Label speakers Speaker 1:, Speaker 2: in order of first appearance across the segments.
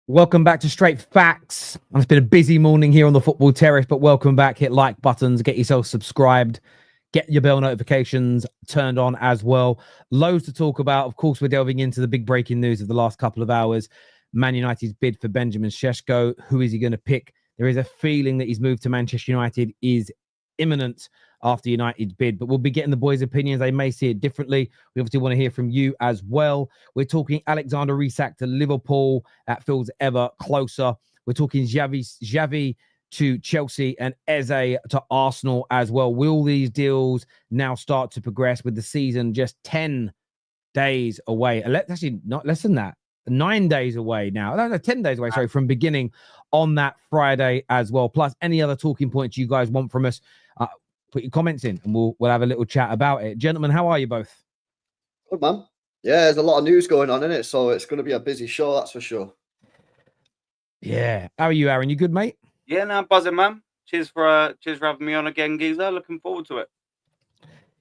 Speaker 1: Welcome back to Straight Facts. It's been a busy morning here on the Football Terrace, but welcome back. Hit like buttons, get yourself subscribed, get your bell notifications turned on as well. Loads to talk about. Of course, we're delving into the big breaking news of the last couple of hours. Man United's bid for Benjamin Sesko. Who is he going to pick? There is a feeling that his move to Manchester United is imminent after United's bid, but we'll be getting the boys' opinions. They may see it differently. We obviously want to hear from you as well. We're talking Alexander Isak to Liverpool. That feels ever closer. We're talking Xavi to Chelsea and Eze to Arsenal as well. Will these deals now start to progress with the season just 10 days away? Actually, not less than that. 9 days away now. No, 10 days away, sorry, from beginning on that Friday as well. Plus, any other talking points you guys want from us, put your comments in and we'll have a little chat about it. Gentlemen, how are you both?
Speaker 2: Good, man. Yeah, there's a lot of news going on in it, so it's going to be a busy show, that's for sure.
Speaker 1: Yeah. How are you, Aaron? You good, mate?
Speaker 3: Yeah, no, buzzing, man. Cheers for having me on again, Geezer. Looking forward to it.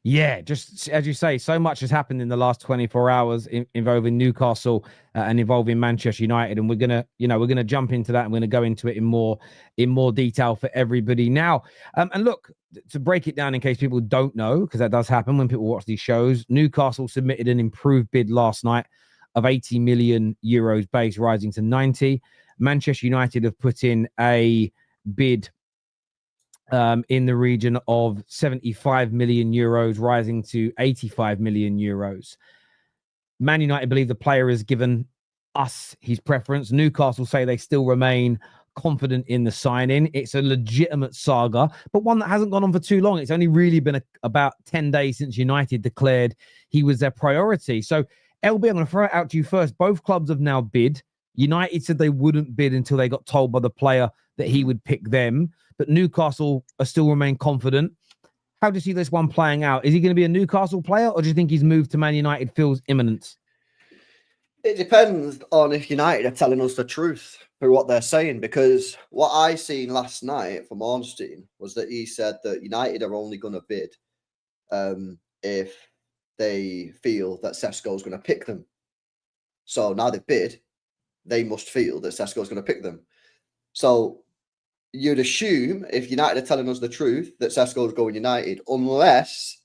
Speaker 1: Yeah, just as you say, so much has happened in the last 24 hours involving Newcastle and involving Manchester United, and we're gonna jump into that. And we're gonna go into it in more detail for everybody now. And look, to break it down in case people don't know, because that does happen when people watch these shows. Newcastle submitted an improved bid last night of 80 million euros base, rising to 90. Manchester United have put in a bid in the region of 75 million euros, rising to 85 million euros. Man United believe the player has given us his preference. Newcastle say they still remain confident in the signing. It's a legitimate saga, but one that hasn't gone on for too long. It's only really been about 10 days since United declared he was their priority. So, LB, I'm going to throw it out to you first. Both clubs have now bid. United said they wouldn't bid until they got told by the player that he would pick them, but Newcastle are still remain confident. How do you see this one playing out? Is he going to be a Newcastle player, or do you think his move to Man United feels imminent?
Speaker 2: It depends on if United are telling us the truth through what they're saying, because what I seen last night from Ornstein was that he said that United are only going to bid if they feel that Sesko is going to pick them. So now they bid, they must feel that Sesko is going to pick them. So you'd assume, if United are telling us the truth, that Sesko is going United, unless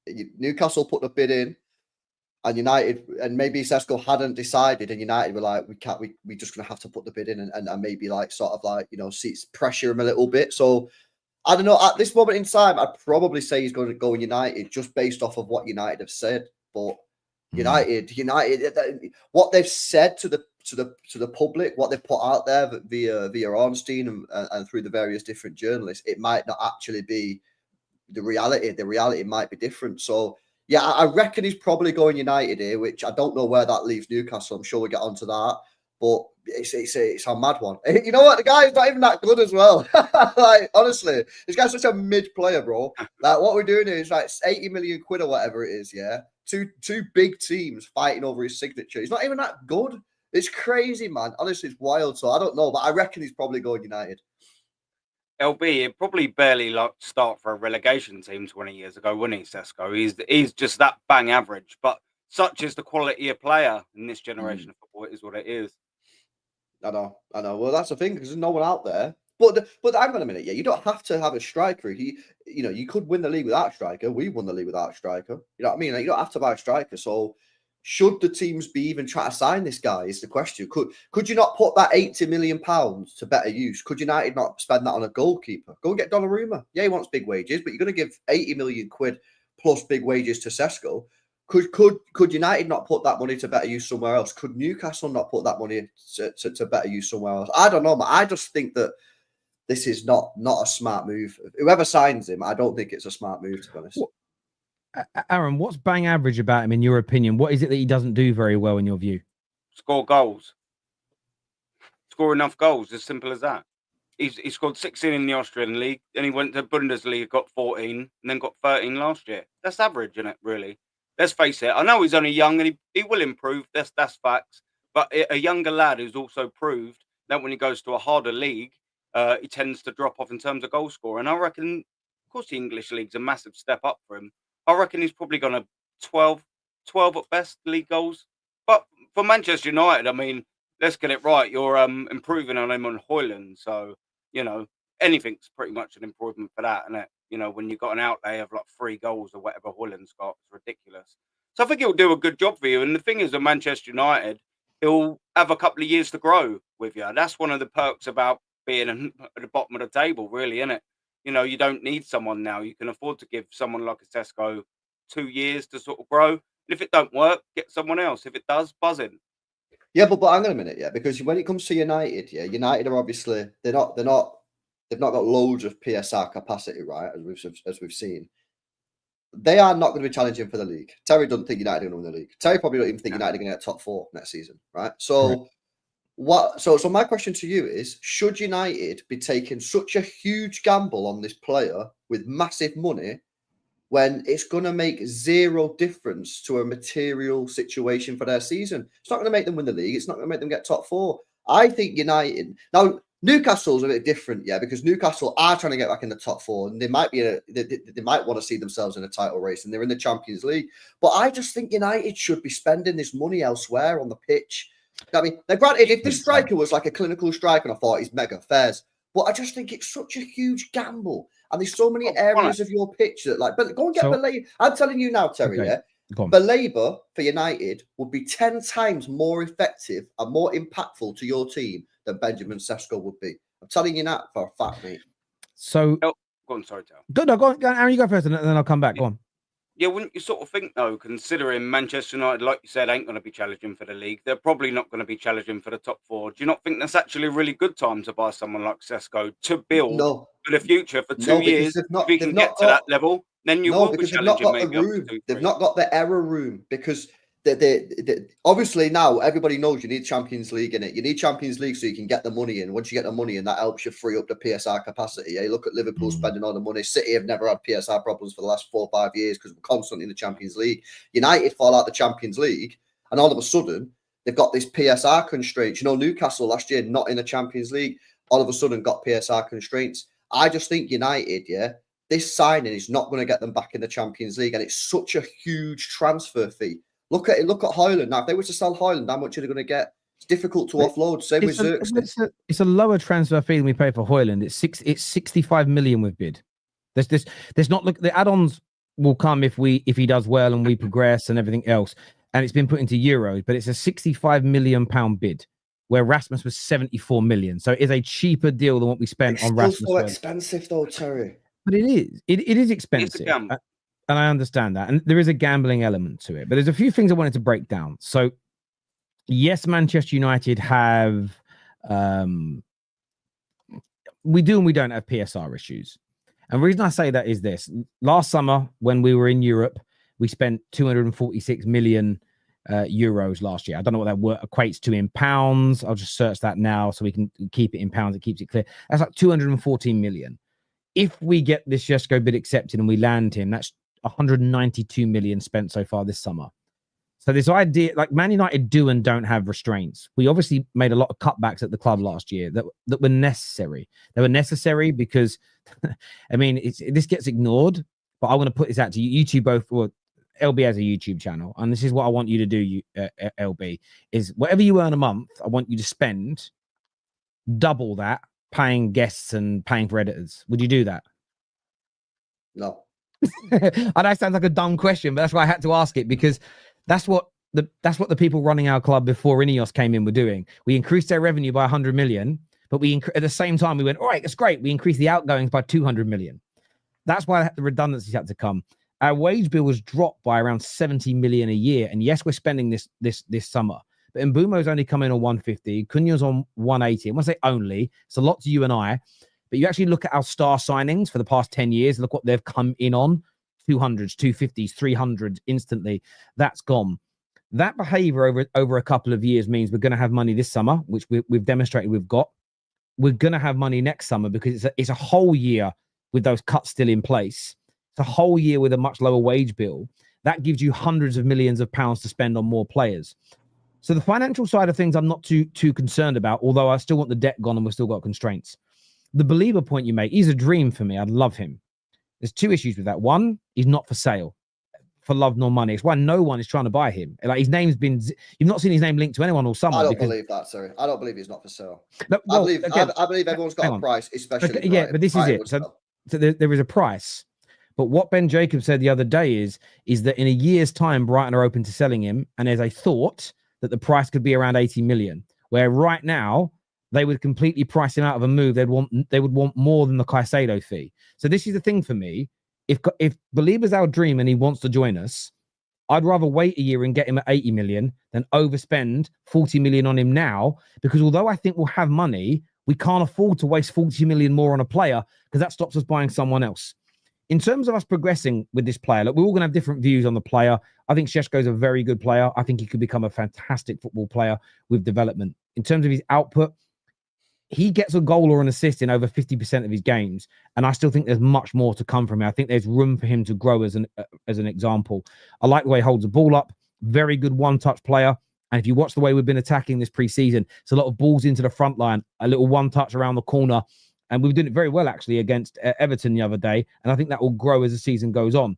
Speaker 2: Newcastle put the bid in and United, and maybe Sesko hadn't decided, and United were like, we're just going to have to put the bid in and maybe like sort of like, pressure him a little bit. So I don't know. At this moment in time, I'd probably say he's going to go in United just based off of what United have said. But United, what they've said to the public, what they've put out there via Ornstein and through the various different journalists, it might not actually be the reality. The reality might be different. So yeah, I reckon he's probably going United here, which I don't know where that leaves Newcastle. I'm sure we'll get onto that, but it's a mad one. You know what? The guy's not even that good as well. Like, honestly, this guy's such a mid player, bro. Like, what we're doing is like 80 million quid or whatever it is, yeah? Two big teams fighting over his signature. He's not even that good. It's crazy, man. Honestly, it's wild. So I don't know, but I reckon he's probably going United.
Speaker 3: LB, it probably barely start for a relegation team 20 years ago, wouldn't he, Sesko? He's just that bang average, but such is the quality of player in this generation of football. It is what it is.
Speaker 2: I know. Well, that's the thing, because there's no one out there. But hang on a minute, yeah. You don't have to have a striker. You could win the league without a striker. We won the league without a striker. You know what I mean? Like, you don't have to buy a striker. So should the teams be even trying to sign this guy is the question. Could you not put that £80 million to better use? Could United not spend that on a goalkeeper? Go and get Donnarumma. Yeah, he wants big wages, but you're going to give 80 million quid plus big wages to Sesko. Could United not put that money to better use somewhere else? Could Newcastle not put that money to better use somewhere else? I don't know, man. I just think that this is not a smart move. Whoever signs him, I don't think it's a smart move, to be honest.
Speaker 1: Aaron, what's bang average about him in your opinion? What is it that he doesn't do very well in your view?
Speaker 3: Score goals. Score enough goals, as simple as that. He scored 16 in the Austrian league, then he went to Bundesliga, got 14, and then got 13 last year. That's average, isn't it, really? Let's face it. I know he's only young and he will improve. That's facts. But a younger lad who's also proved that when he goes to a harder league, he tends to drop off in terms of goal score. And I reckon, of course, the English league's a massive step up for him. I reckon he's probably going to 12 at best league goals. But for Manchester United, I mean, let's get it right. You're improving on him on Højlund, so you know anything's pretty much an improvement for that, isn't it? You know, when you've got an outlay of like 3 goals or whatever Højlund's got, it's ridiculous. So I think he'll do a good job for you. And the thing is, at Manchester United, he'll have a couple of years to grow with you. That's one of the perks about being at the bottom of the table, really, isn't it? You know, you don't need someone now. You can afford to give someone like a Sesko 2 years to sort of grow. And if it don't work, get someone else. If it does, buzz in.
Speaker 2: Yeah, but hang on a minute, yeah, because when it comes to United, yeah, United are obviously they've not got loads of PSR capacity, right? As we've seen. They are not going to be challenging for the league. Terry doesn't think United are going to win the league. Terry probably don't even think United are going to get top 4 next season, right? So So my question to you is: should United be taking such a huge gamble on this player with massive money when it's going to make 0 difference to a material situation for their season? It's not going to make them win the league. It's not going to make them get top 4. I think United now. Newcastle's a bit different, yeah, because Newcastle are trying to get back in the top 4, and they might want to see themselves in a title race, and they're in the Champions League. But I just think United should be spending this money elsewhere on the pitch. I mean, now granted, if this striker was like a clinical striker, and I thought he's mega fairs, but I just think it's such a huge gamble, and there's so many areas of your pitch that, like, but go and get Balela. I'm telling you now, Terry, yeah. Balela for United would be 10 times more effective and more impactful to your team than Benjamin Sesko would be. I'm telling you that for a fact, mate.
Speaker 1: So,
Speaker 3: go on, sorry, Tal.
Speaker 1: Go on, Aaron, you go first, and then I'll come back. Go on.
Speaker 3: Yeah, wouldn't you sort of think, though, considering Manchester United, like you said, ain't going to be challenging for the league, they're probably not going to be challenging for the top 4. Do you not think that's actually a really good time to buy someone like Sesko to build for the future for 2 years? If you can get to that level, then you will be challenging maybe.
Speaker 2: They've not got the error room because they obviously now everybody knows you need Champions League in it. You need Champions League so you can get the money in. Once you get the money in, that helps you free up the PSR capacity. Yeah, you look at Liverpool spending all the money. City have never had PSR problems for the last 4 or 5 years because we're constantly in the Champions League. United fall out the Champions League, and all of a sudden they've got this PSR constraints. You know, Newcastle last year not in the Champions League, all of a sudden got PSR constraints. I just think United, yeah, this signing is not going to get them back in the Champions League, and it's such a huge transfer fee. Look at Højlund. Now, if they were to sell Højlund, how much are they going to get? It's difficult to offload. Same with Xerxes.
Speaker 1: It's a lower transfer fee than we pay for Højlund. It's 65 million with bid. There's not the add-ons will come if he does well and we progress and everything else. And it's been put into euros, but it's a 65 million pound bid, where Rasmus was 74 million. So it's a cheaper deal than what we spent on Rasmus.
Speaker 2: It's so expensive though, Terry.
Speaker 1: But it is. It is expensive. And I understand that. And there is a gambling element to it. But there's a few things I wanted to break down. So, yes, Manchester United have... we do and we don't have PSR issues. And the reason I say that is this. Last summer, when we were in Europe, we spent 246 million euros last year. I don't know what that equates to in pounds. I'll just search that now so we can keep it in pounds. It keeps it clear. That's like 214 million. If we get this Sesko bid accepted and we land him, that's 192 million spent so far this summer. So this idea, like Man United do and don't have restraints. We obviously made a lot of cutbacks at the club last year that were necessary. They were necessary because, I mean, this gets ignored, but I want to put this out to you. You two both, well, LB has a YouTube channel, and this is what I want you to do, LB, is whatever you earn a month, I want you to spend double that paying guests and paying for editors. Would you do that?
Speaker 2: No.
Speaker 1: I know it sounds like a dumb question, but that's why I had to ask it, because that's what the people running our club before Ineos came in were doing. We increased their revenue by 100 million, but at the same time we went, all right, that's great. We increased the outgoings by 200 million. That's why the redundancies had to come. Our wage bill was dropped by around 70 million a year, and yes, we're spending this summer. But Mbeumo's only come in on 150, Cunha's on 180. I want to say only. It's a lot to you and I. But you actually look at our star signings for the past 10 years, look what they've come in on, 200s, 250s, 300 instantly. That's gone. That behavior over a couple of years means we're going to have money this summer, which we've demonstrated we've got. We're going to have money next summer because it's a whole year with those cuts still in place. It's a whole year with a much lower wage bill. That gives you hundreds of millions of pounds to spend on more players. So the financial side of things, I'm not too concerned about, although I still want the debt gone and we've still got constraints. The Believer point you make, he's a dream for me. I'd love him. There's 2 issues with that. One, he's not for sale. for love nor money. It's why no one is trying to buy him. Like his name's been, you've not seen his name linked to anyone all summer.
Speaker 2: I don't believe that, sorry. I don't believe he's not for sale.
Speaker 1: No, well,
Speaker 2: I believe everyone's got a price, especially.
Speaker 1: Okay, yeah, but this is it. So there is a price. But what Ben Jacobs said the other day is that in a year's time, Brighton are open to selling him. And there's a thought that the price could be around 80 million, where right now they would completely price him out of a move. They would want more than the Caicedo fee. So this is the thing for me. If Balela's our dream and he wants to join us, I'd rather wait a year and get him at 80 million than overspend 40 million on him now, because although I think we'll have money, we can't afford to waste 40 million more on a player because that stops us buying someone else. In terms of us progressing with this player, look, we're all going to have different views on the player. I think Sesko is a very good player. I think he could become a fantastic football player with development. In terms of his output, he gets a goal or an assist in over 50% of his games. And I still think there's much more to come from him. I think there's room for him to grow as an example. I like the way he holds the ball up. Very good one-touch player. And if you watch the way we've been attacking this preseason, it's a lot of balls into the front line, a little one-touch around the corner. And we've done it very well, actually, against Everton the other day. And I think that will grow as the season goes on.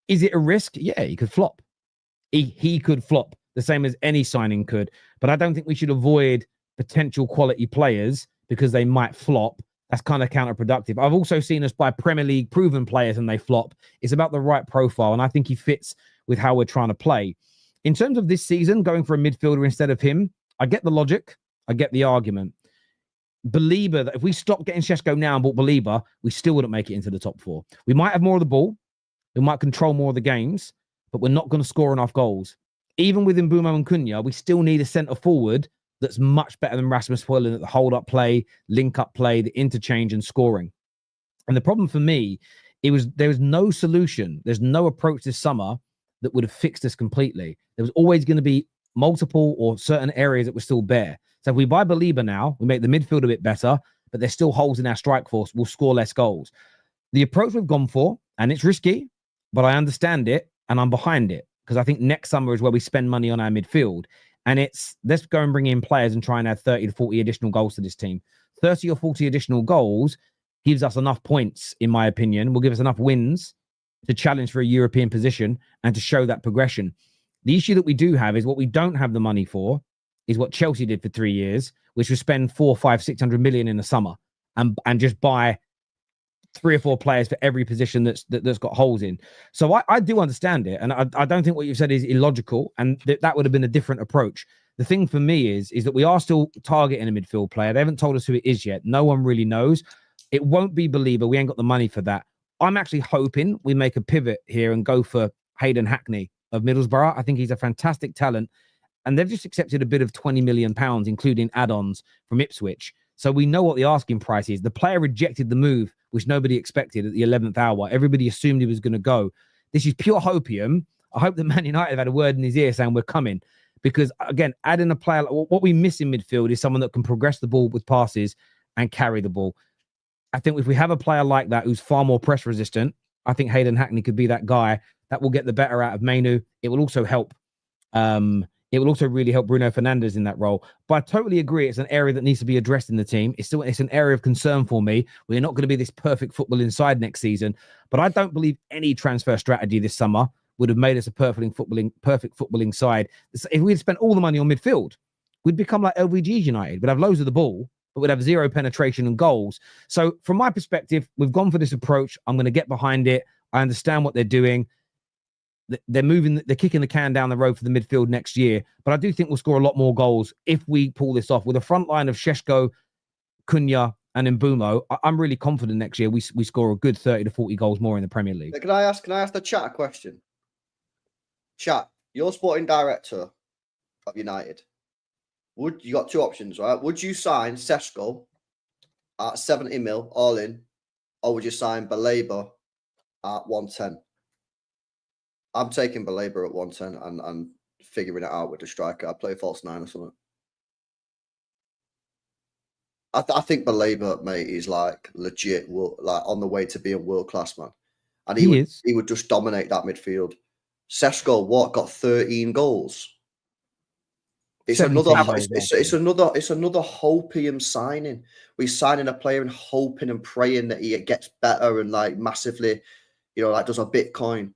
Speaker 1: Is it a risk? Yeah, he could flop. He could flop, the same as any signing could. But I don't think we should avoid potential quality players because they might flop. That's kind of counterproductive. I've also seen us buy Premier League proven players and they flop. It's about the right profile, and I think he fits with how we're trying to play. In terms of this season, going for a midfielder instead of him, I get the logic. I get the argument. Baleba, that if we stopped getting Sesko now and bought Baleba, we still wouldn't make it into the top 4. We might have more of the ball. We might control more of the games, but we're not going to score enough goals. Even with Mbeumo and Cunha, we still need a centre forward that's much better than Rasmus Højlund at the hold-up play, link-up play, the interchange and scoring. And the problem for me, there was no solution. There's no approach this summer that would have fixed this completely. There was always going to be multiple or certain areas that were still bare. So if we buy Baleba now, we make the midfield a bit better, but there's still holes in our strike force. We'll score less goals. The approach we've gone for, and it's risky, but I understand it and I'm behind it, because I think next summer is where we spend money on our midfield. And it's, let's go and bring in players and try and add 30 to 40 additional goals to this team. 30 or 40 additional goals gives us enough points, in my opinion, will give us enough wins to challenge for a European position and to show that progression. The issue that we do have is what we don't have the money for is what Chelsea did for 3 years, which was spend 400, 500, 600 million in the summer and just buy 3 or 4 players for every position that's got holes in. So I do understand it. And I don't think what you've said is illogical. And that would have been a different approach. The thing for me is that we are still targeting a midfield player. They haven't told us who it is yet. No one really knows. It won't be Baleba. We ain't got the money for that. I'm actually hoping we make a pivot here and go for Hayden Hackney of Middlesbrough. I think he's a fantastic talent. And they've just accepted a bid of £20 million, including add-ons from Ipswich. So we know what the asking price is. The player rejected the move, which nobody expected at the 11th hour. Everybody assumed he was going to go. This is pure hopium. I hope that Man United have had a word in his ear saying we're coming. Because, again, adding a player, what we miss in midfield is someone that can progress the ball with passes and carry the ball. I think if we have a player like that who's far more press resistant, I think Hayden Hackney could be that guy that will get the better out of Manu. It will also help. It will also really help Bruno Fernandes in that role. But I totally agree. It's an area that needs to be addressed in the team. It's an area of concern for me. We're not going to be this perfect football inside next season. But I don't believe any transfer strategy this summer would have made us a perfect footballing side. If we'd spent all the money on midfield, we'd become like LVG's United. We'd have loads of the ball, but we'd have zero penetration and goals. So from my perspective, we've gone for this approach. I'm going to get behind it. I understand what they're doing. They're kicking the can down the road for the midfield next year. But I do think we'll score a lot more goals if we pull this off. With a front line of Sesko, Cunha, and Mbeumo, I'm really confident next year we score a good 30 to 40 goals more in the Premier League.
Speaker 2: Can I ask the chat a question? Chat, you're sporting director of United. You got 2 options, right? Would you sign Sesko at 70 mil all in, or would you sign Baleba at 110? I'm taking Baleba at 110 and figuring it out with the striker. I'd play false 9 or something. I think Baleba, mate, is like legit, like on the way to being world class, man. And he would just dominate that midfield. Sesko, got 13 goals. It's another hopium signing. We're signing a player and hoping and praying that he gets better and like massively, like does a Bitcoin.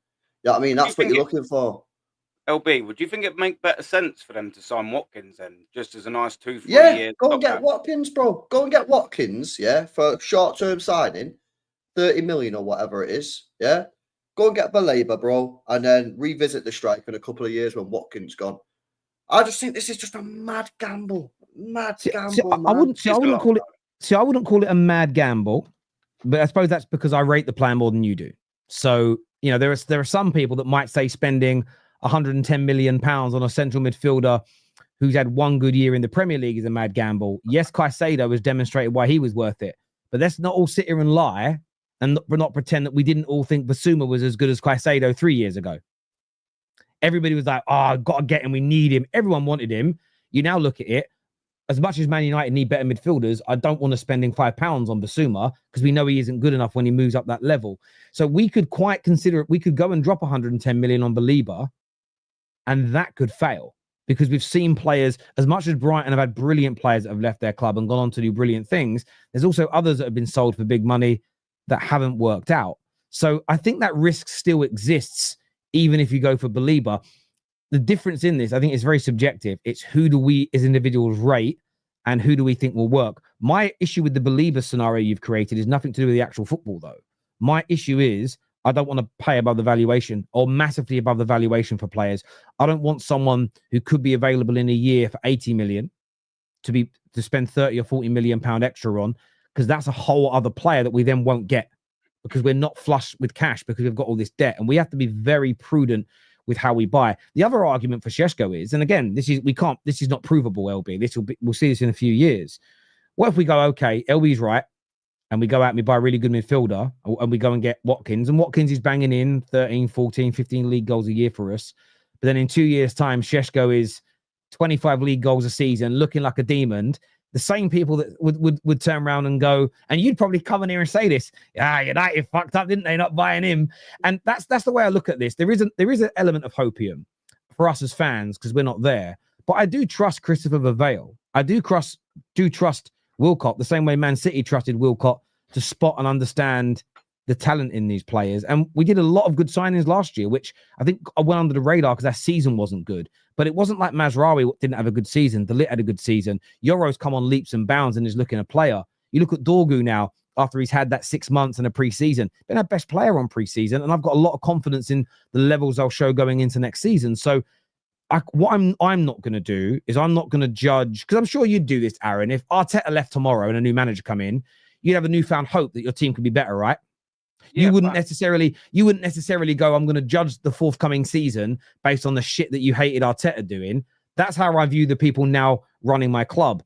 Speaker 2: Yeah, I mean,
Speaker 3: Do you
Speaker 2: that's what
Speaker 3: think
Speaker 2: you're looking for.
Speaker 3: LB, would you think it'd make better sense for them to sign Watkins then, just as a nice 2-3
Speaker 2: Yeah,
Speaker 3: year?
Speaker 2: go and get Watkins, bro. Go and get Watkins, yeah, for a short-term signing, 30 million or whatever it is, yeah. Go and get Balela, bro, and then revisit the strike in a couple of years when Watkins gone. I just think this is just a mad gamble. Mad gamble, man.
Speaker 1: I wouldn't call it. See, I wouldn't call it a mad gamble, but I suppose that's because I rate the player more than you do. So, you know, there are some people that might say spending 110 million pounds on a central midfielder who's had one good year in the Premier League is a mad gamble. Yes, Caicedo has demonstrated why he was worth it, but let's not all sit here and lie and not pretend that we didn't all think Basuma was as good as Caicedo 3 years ago. Everybody was like, oh, I've got to get him. We need him. Everyone wanted him. You now look at it. As much as Man United need better midfielders, I don't want to spending £5 on Basuma because we know he isn't good enough when he moves up that level. So we could quite consider it. We could go and drop 110 million on Balela, and that could fail because we've seen players, as much as Brighton have had brilliant players that have left their club and gone on to do brilliant things, there's also others that have been sold for big money that haven't worked out. So I think that risk still exists, even if you go for Balela. The difference in this, I think, is very subjective. It's who do we as individuals rate and who do we think will work. My issue with the Balela scenario you've created is nothing to do with the actual football, though. My issue is I don't want to pay above the valuation or massively above the valuation for players. I don't want someone who could be available in a year for 80 million to spend 30 or 40 million pound extra on, because that's a whole other player that we then won't get because we're not flush with cash because we've got all this debt, and we have to be very prudent with how we buy. The other argument for Sesko is, and again, this is not provable, LB. We'll see this in a few years. What if we go, okay, LB's right, and we go out and we buy a really good midfielder, and we go and get Watkins, and Watkins is banging in 13, 14, 15 league goals a year for us. But then in 2 years' time, Sesko is 25 league goals a season, looking like a demon. The same people that would turn around and go, and you'd probably come in here and say this, United fucked up, didn't they, not buying him? And that's the way I look at this. There is an element of hopium for us as fans because we're not there. But I do trust Christopher Vavale. I do trust Wilcott the same way Man City trusted Wilcott to spot and understand the talent in these players. And we did a lot of good signings last year, which I think went under the radar because our season wasn't good. But it wasn't like Mazraoui didn't have a good season. De Ligt had a good season. Yoro's come on leaps and bounds and is looking a player. You look at Dorgu now, after he's had that 6 months and a pre-season, been our best player on pre-season. And I've got a lot of confidence in the levels I'll show going into next season. So what I'm not going to do is I'm not going to judge, because I'm sure you'd do this, Aaron. If Arteta left tomorrow and a new manager come in, you'd have a newfound hope that your team could be better, right? Yeah, you wouldn't necessarily go, I'm going to judge the forthcoming season based on the shit that you hated Arteta doing. That's how I view the people now running my club.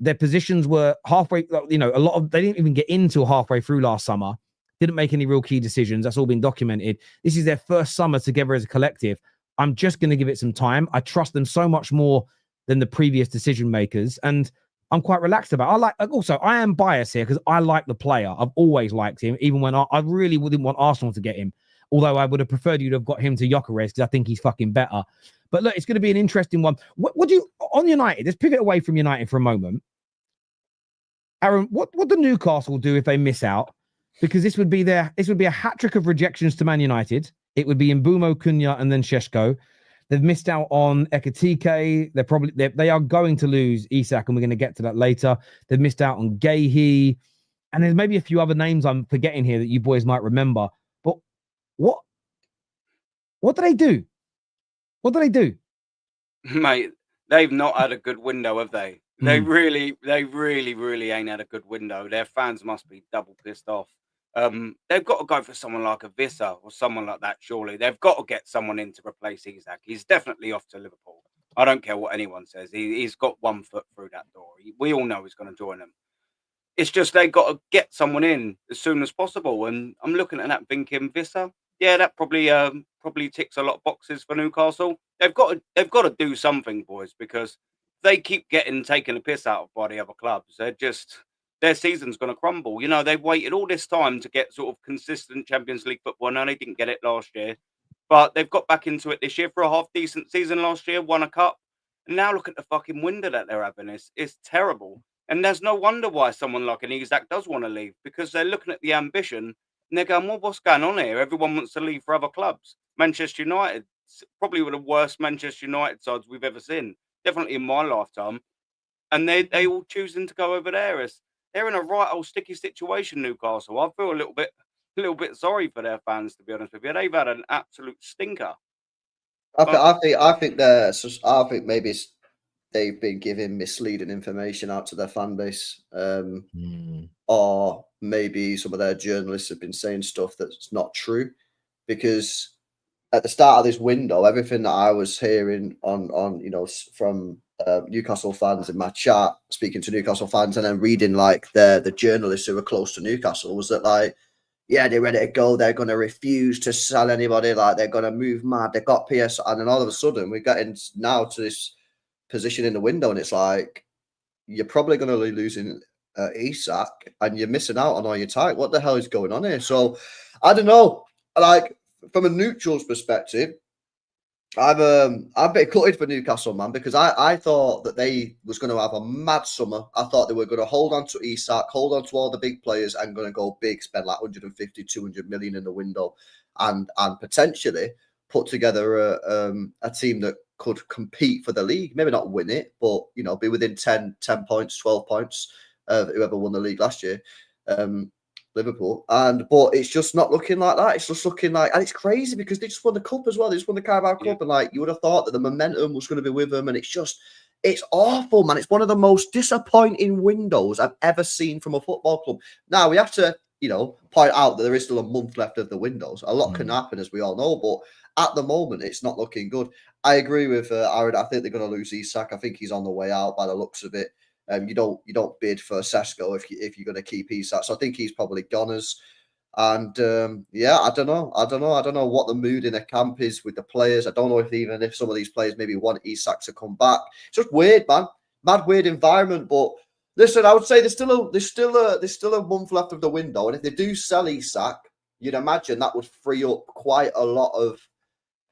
Speaker 1: Their positions were halfway, they didn't even get into halfway through last summer. Didn't make any real key decisions. That's all been documented. This is their first summer together as a collective. I'm just going to give it some time. I trust them so much more than the previous decision makers. And I'm quite relaxed about it. I am biased here because I like the player. I've always liked him, even when I really wouldn't want Arsenal to get him. Although I would have preferred you to have got him to Gyökeres because I think he's fucking better. But look, it's going to be an interesting one. What do you, on United, let's pivot away from United for a moment. Aaron, what do Newcastle do if they miss out? Because this would be a hat trick of rejections to Man United. It would be Mbeumo, Cunha, and then Sesko. They've missed out on Ekitike. They are going to lose Isak, and we're going to get to that later. They've missed out on Gahey, and there's maybe a few other names I'm forgetting here that you boys might remember. But what do they do? What do they do? Mate,
Speaker 3: they've not had a good window, have they? They really ain't had a good window. Their fans must be double pissed off. They've got to go for someone like a Vissa or someone like that, surely. They've got to get someone in to replace Isak. He's definitely off to Liverpool. I don't care what anyone says. He's got 1 foot through that door. We all know he's going to join them. It's just they've got to get someone in as soon as possible. And I'm looking at that thinking, Vissa, yeah, that probably ticks a lot of boxes for Newcastle. They've got to do something, boys, because they keep getting taken a piss out of by the other clubs. Their season's going to crumble. You know, they've waited all this time to get sort of consistent Champions League football. No, they didn't get it last year, but they've got back into it this year for a half-decent season last year, won a cup. And now look at the fucking window that they're having. It's terrible. And there's no wonder why someone like an Isak does want to leave, because they're looking at the ambition and they're going, well, what's going on here? Everyone wants to leave for other clubs. Manchester United, probably one of the worst Manchester United sides we've ever seen, definitely in my lifetime. And they all choosing to go over there. They're in a right old sticky situation, Newcastle. I feel a little bit sorry for their fans, to be honest with you. They've had an absolute stinker.
Speaker 2: I think maybe they've been giving misleading information out to their fan base, or maybe some of their journalists have been saying stuff that's not true. Because at the start of this window, everything that I was hearing on from Newcastle fans in my chat, speaking to Newcastle fans, and then reading like the journalists who were close to Newcastle, was that like, yeah, they're ready to go. They're going to refuse to sell anybody. Like, they're going to move mad. They got PS, and then all of a sudden we're getting now to this position in the window, and it's like, you're probably going to be losing Isak, and you're missing out on all your time. What the hell is going on here? So I don't know. Like, from a neutral's perspective, I'm a bit gutted for Newcastle, man, because I thought that they was going to have a mad summer. I thought they were going to hold on to Isak, hold on to all the big players, and going to go big, spend like 150, 200 million in the window, and potentially put together a team that could compete for the league. Maybe not win it, but be within 10 points, 12 points of whoever won the league last year. Liverpool, but it's just not looking like that. It's just looking like, and it's crazy because they just won the cup as well. They just won the Carabao Cup, and like, you would have thought that the momentum was going to be with them, and it's awful, man. It's one of the most disappointing windows I've ever seen from a football club. Now we have to, point out that there is still a month left of the windows. A lot can happen, as we all know, but at the moment, it's not looking good. I agree with Aaron. I think they're going to lose Isak. I think he's on the way out by the looks of it. You don't bid for Sesko if you're going to keep Isak. So I think he's probably goners. And I don't know. I don't know what the mood in the camp is with the players. I don't know if some of these players maybe want Isak to come back. It's just weird, man. Mad weird environment. But listen, I would say there's still a month left of the window, and if they do sell Isak, you'd imagine that would free up quite a lot of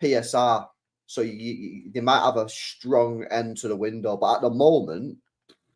Speaker 2: PSR. So they might have a strong end to the window. But at the moment,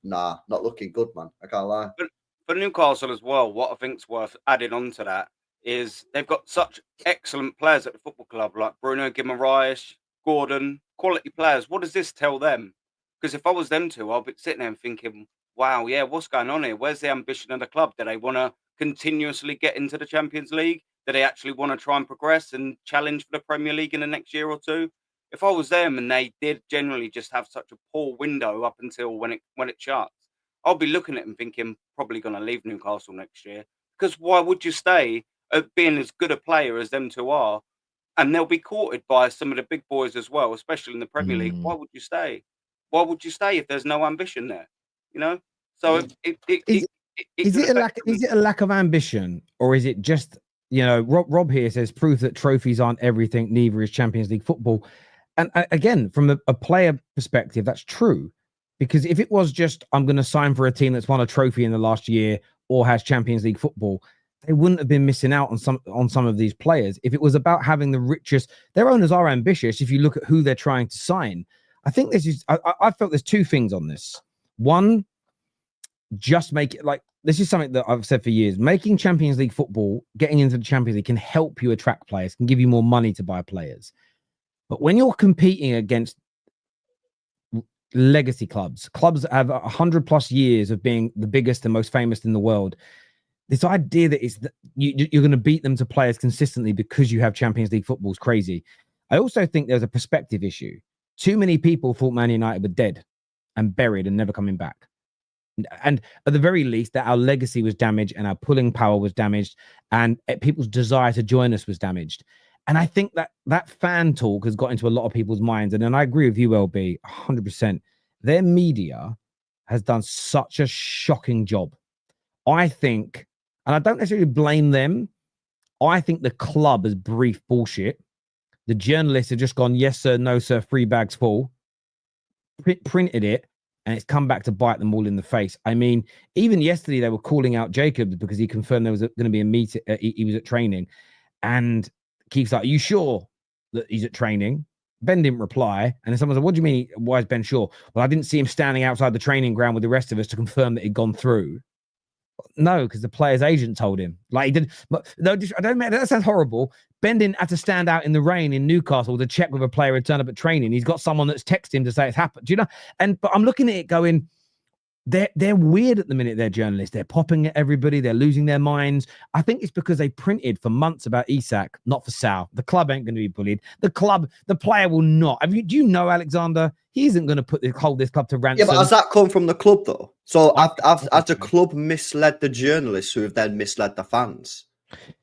Speaker 2: nah, not looking good, man. I can't lie.
Speaker 3: But for Newcastle as well, what I think's worth adding on to that is they've got such excellent players at the football club, like Bruno Guimaraes, Gordon, quality players. What does this tell them? Because if I was them two, I'll be sitting there and thinking, wow, yeah, what's going on here? Where's the ambition of the club? Do they want to continuously get into the Champions League? Do they actually want to try and progress and challenge for the Premier League in the next year or two? If I was them and they did generally just have such a poor window up until when it shuts, I'll be looking at them thinking probably going to leave Newcastle next year. Because why would you stay at being as good a player as them two are? And they'll be courted by some of the big boys as well, especially in the Premier League. Why would you stay? Why would you stay if there's no ambition there? So
Speaker 1: is it a lack of ambition, or is it just Rob here says proof that trophies aren't everything, neither is Champions League football. And again, from a player perspective, that's true. Because if it was just, I'm going to sign for a team that's won a trophy in the last year or has Champions League football, they wouldn't have been missing out on some of these players. If it was about having the richest, their owners are ambitious. If you look at who they're trying to sign, I think this is, I felt there's two things on this. One, just make it like, this is something that I've said for years, making Champions League football, getting into the Champions League can help you attract players, can give you more money to buy players. But when you're competing against legacy clubs that have 100+ years of being the biggest and most famous in the world, this idea that you're going to beat them to players consistently because you have Champions League football is crazy. I also think there's a perspective issue. Too many people thought Man United were dead and buried and never coming back. And at the very least, that our legacy was damaged and our pulling power was damaged and people's desire to join us was damaged. And I think that fan talk has got into a lot of people's minds. And then I agree with you, LB, 100%. Their media has done such a shocking job. I think, and I don't necessarily blame them, I think the club has briefed bullshit. The journalists have just gone, yes, sir, no, sir, 3 bags full, printed it, and it's come back to bite them all in the face. I mean, even yesterday, they were calling out Jacobs because he confirmed there was going to be a meeting. He was at training. And Keith's like, are you sure that he's at training? Ben didn't reply. And then someone said, what do you mean? Why is Ben sure? Well, I didn't see him standing outside the training ground with the rest of us to confirm that he'd gone through. No, because the player's agent told him. Like he did. But no, I don't. That sounds horrible. Bendin had to stand out in the rain in Newcastle to check with a player who turned up at training. He's got someone that's texted him to say it's happened. Do you know? But I'm looking at it going, they're weird at the minute. They're journalists. They're popping at everybody. They're losing their minds. I think it's because they printed for months about Isak, not for Sal. The club ain't going to be bullied. The player will not. Do you know, Alexander? He isn't going to hold this club to ransom.
Speaker 2: Yeah, but has that come from the club though? So has the club misled the journalists who have then misled the fans?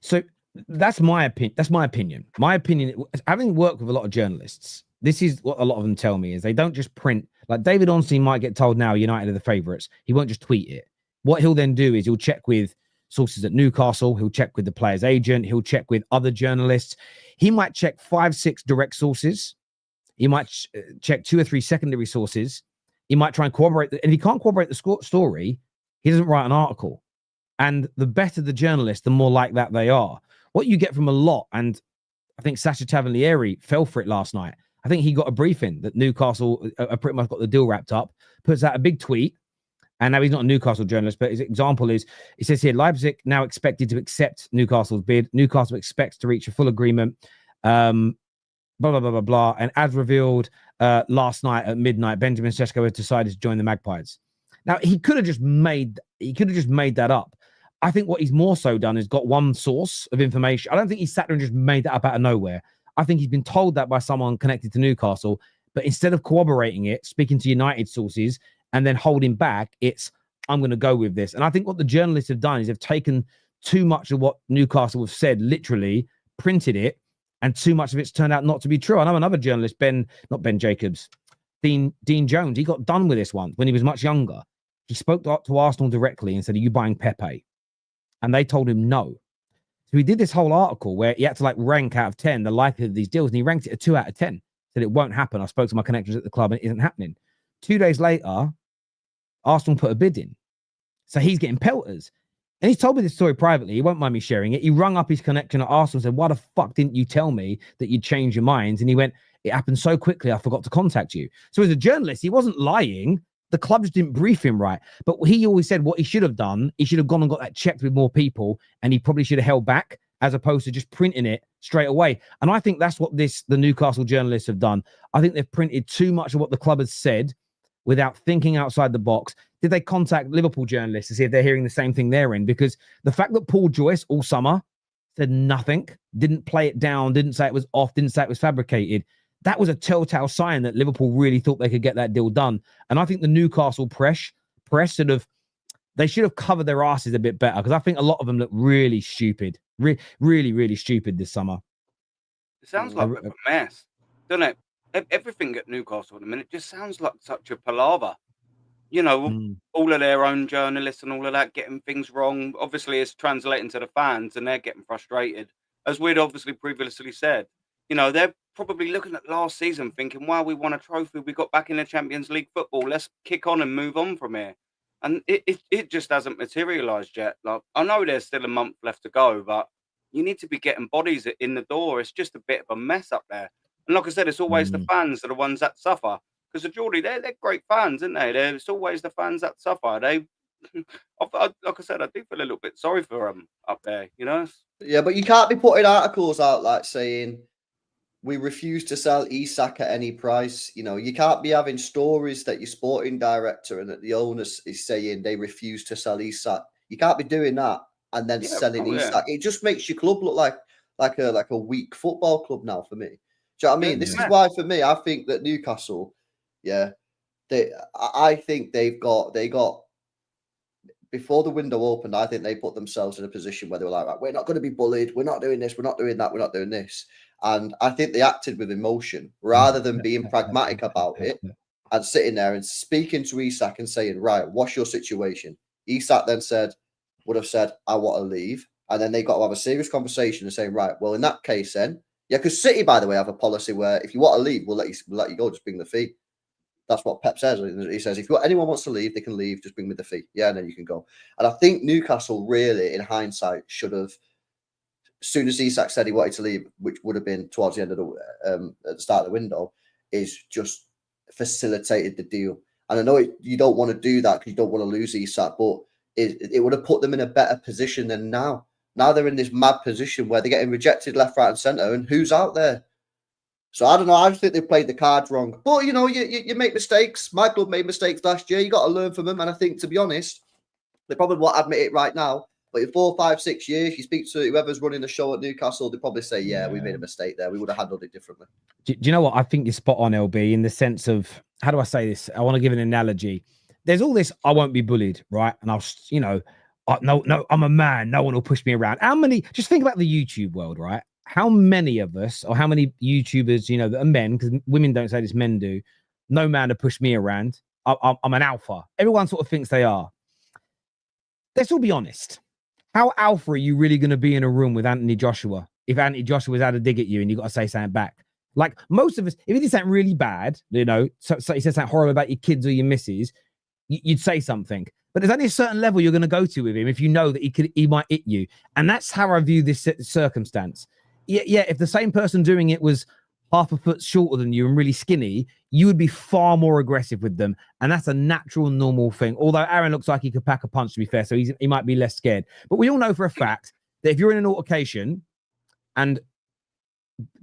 Speaker 1: So that's my opinion. My opinion, having worked with a lot of journalists, this is what a lot of them tell me is they don't just print. Like David Ornstein might get told now United are the favourites. He won't just tweet it. What he'll then do is he'll check with sources at Newcastle. He'll check with the player's agent. He'll check with other journalists. He might check 5-6 direct sources. He might check 2 or 3 secondary sources. He might try and corroborate. And if he can't corroborate the story, he doesn't write an article. And the better the journalist, the more like that they are. What you get from a lot, and I think Sasha Tavolieri fell for it last night. I think he got a briefing that Newcastle pretty much got the deal wrapped up, puts out a big tweet. And now he's not a Newcastle journalist, but his example is, it says here, Leipzig now expected to accept Newcastle's bid. Newcastle expects to reach a full agreement. Blah, blah, blah, blah, blah. And as revealed last night at midnight, Benjamin Sesko has decided to join the Magpies. Now, he could have just made that up. I think what he's more so done is got one source of information. I don't think he sat there and just made that up out of nowhere. I think he's been told that by someone connected to Newcastle, but instead of corroborating it, speaking to United sources, and then holding back, I'm going to go with this. And I think what the journalists have done is they've taken too much of what Newcastle have said, literally printed it, and too much of it's turned out not to be true. I know another journalist, Dean Jones, he got done with this once when he was much younger. He spoke to Arsenal directly and said, "Are you buying Pepe?" And they told him no. So he did this whole article where he had to rank out of 10 the likelihood of these deals, and he ranked it a 2 out of 10. Said it won't happen. I spoke to my connections at the club and it isn't happening. 2 days later, Arsenal put a bid in. So he's getting pelters. And he's told me this story privately. He won't mind me sharing it. He rung up his connection at Arsenal and said, "Why the fuck didn't you tell me that you'd changed your minds?" And he went, "It happened so quickly, I forgot to contact you." So as a journalist, he wasn't lying. The club just didn't brief him right. But he always said what he should have done, he should have gone and got that checked with more people, and he probably should have held back as opposed to just printing it straight away. And I think that's what the Newcastle journalists have done. I think they've printed too much of what the club has said without thinking outside the box. Did they contact Liverpool journalists to see if they're hearing the same thing they're in? Because the fact that Paul Joyce all summer said nothing, didn't play it down, didn't say it was off, didn't say it was fabricated, that was a telltale sign that Liverpool really thought they could get that deal done. And I think the Newcastle press they should have covered their asses a bit better, because I think a lot of them look really stupid, really, really stupid this summer.
Speaker 3: It sounds like a mess, doesn't it? Everything at Newcastle at the minute just sounds like such a palaver. You know, all of their own journalists and all of that getting things wrong. Obviously, it's translating to the fans and they're getting frustrated. As we'd obviously previously said, you know, they're probably looking at last season thinking, wow, we won a trophy. We got back in the Champions League football. Let's kick on and move on from here. And it just hasn't materialised yet. Like, I know there's still a month left to go, but you need to be getting bodies in the door. It's just a bit of a mess up there. And like I said, it's always the fans that are the ones that suffer. Because the Geordie, they're great fans, aren't they? It's always the fans that suffer. Like I said, I do feel a little bit sorry for them up there, you know?
Speaker 2: Yeah, but you can't be putting articles out like saying, "We refuse to sell Isak at any price." You know, you can't be having stories that your sporting director and that the owners is saying they refuse to sell Isak. You can't be doing that and then selling Isak. It just makes your club look like a weak football club now for me. Do you know what I mean? This is why for me, I think that Newcastle, I think they got before the window opened, I think they put themselves in a position where they were like, right, we're not going to be bullied. We're not doing this. We're not doing that. We're not doing this. And I think they acted with emotion rather than being pragmatic about it and sitting there and speaking to Isak and saying, right, what's your situation? Isak then would have said, I want to leave. And then they got to have a serious conversation and saying, right, well, in that case then, because City, by the way, have a policy where if you want to leave, we'll let you go, just bring the fee. That's what Pep says. He says, if anyone wants to leave, they can leave, just bring me the fee. Yeah, and then you can go. And I think Newcastle really, in hindsight, should have, as soon as Isak said he wanted to leave, which would have been towards the end of at the start of the window, is just facilitated the deal. And I know you don't want to do that because you don't want to lose Isak, but it would have put them in a better position than now. Now they're in this mad position where they're getting rejected left, right, and centre, and who's out there? So I don't know. I just think they played the cards wrong. But you know, you make mistakes. My club made mistakes last year. You got to learn from them. And I think, to be honest, they probably won't admit it right now. But in 4, 5, 6 years, you speak to whoever's running the show at Newcastle, they probably say, "Yeah, we made a mistake there. We would have handled it differently."
Speaker 1: Do you know what? I think you're spot on, LB, in the sense of, how do I say this? I want to give an analogy. There's all this, I won't be bullied, right? And I'll, you know, no, I'm a man. No one will push me around. How many, just think about the YouTube world, right? How many of us, or how many YouTubers, you know, that are men, because women don't say this, men do, no man to push me around. I'm an alpha. Everyone sort of thinks they are. Let's all be honest. How alpha are you really going to be in a room with Anthony Joshua if Anthony Joshua's had a dig at you and you got to say something back? Like, most of us, if he did something really bad, you know, so he said something horrible about your kids or your missus, you'd say something. But there's only a certain level you're going to go to with him if you know that he might hit you. And that's how I view this circumstance. Yeah, if the same person doing it was half a foot shorter than you and really skinny, you would be far more aggressive with them. And that's a natural, normal thing. Although Aaron looks like he could pack a punch, to be fair, so he might be less scared. But we all know for a fact that if you're in an altercation, and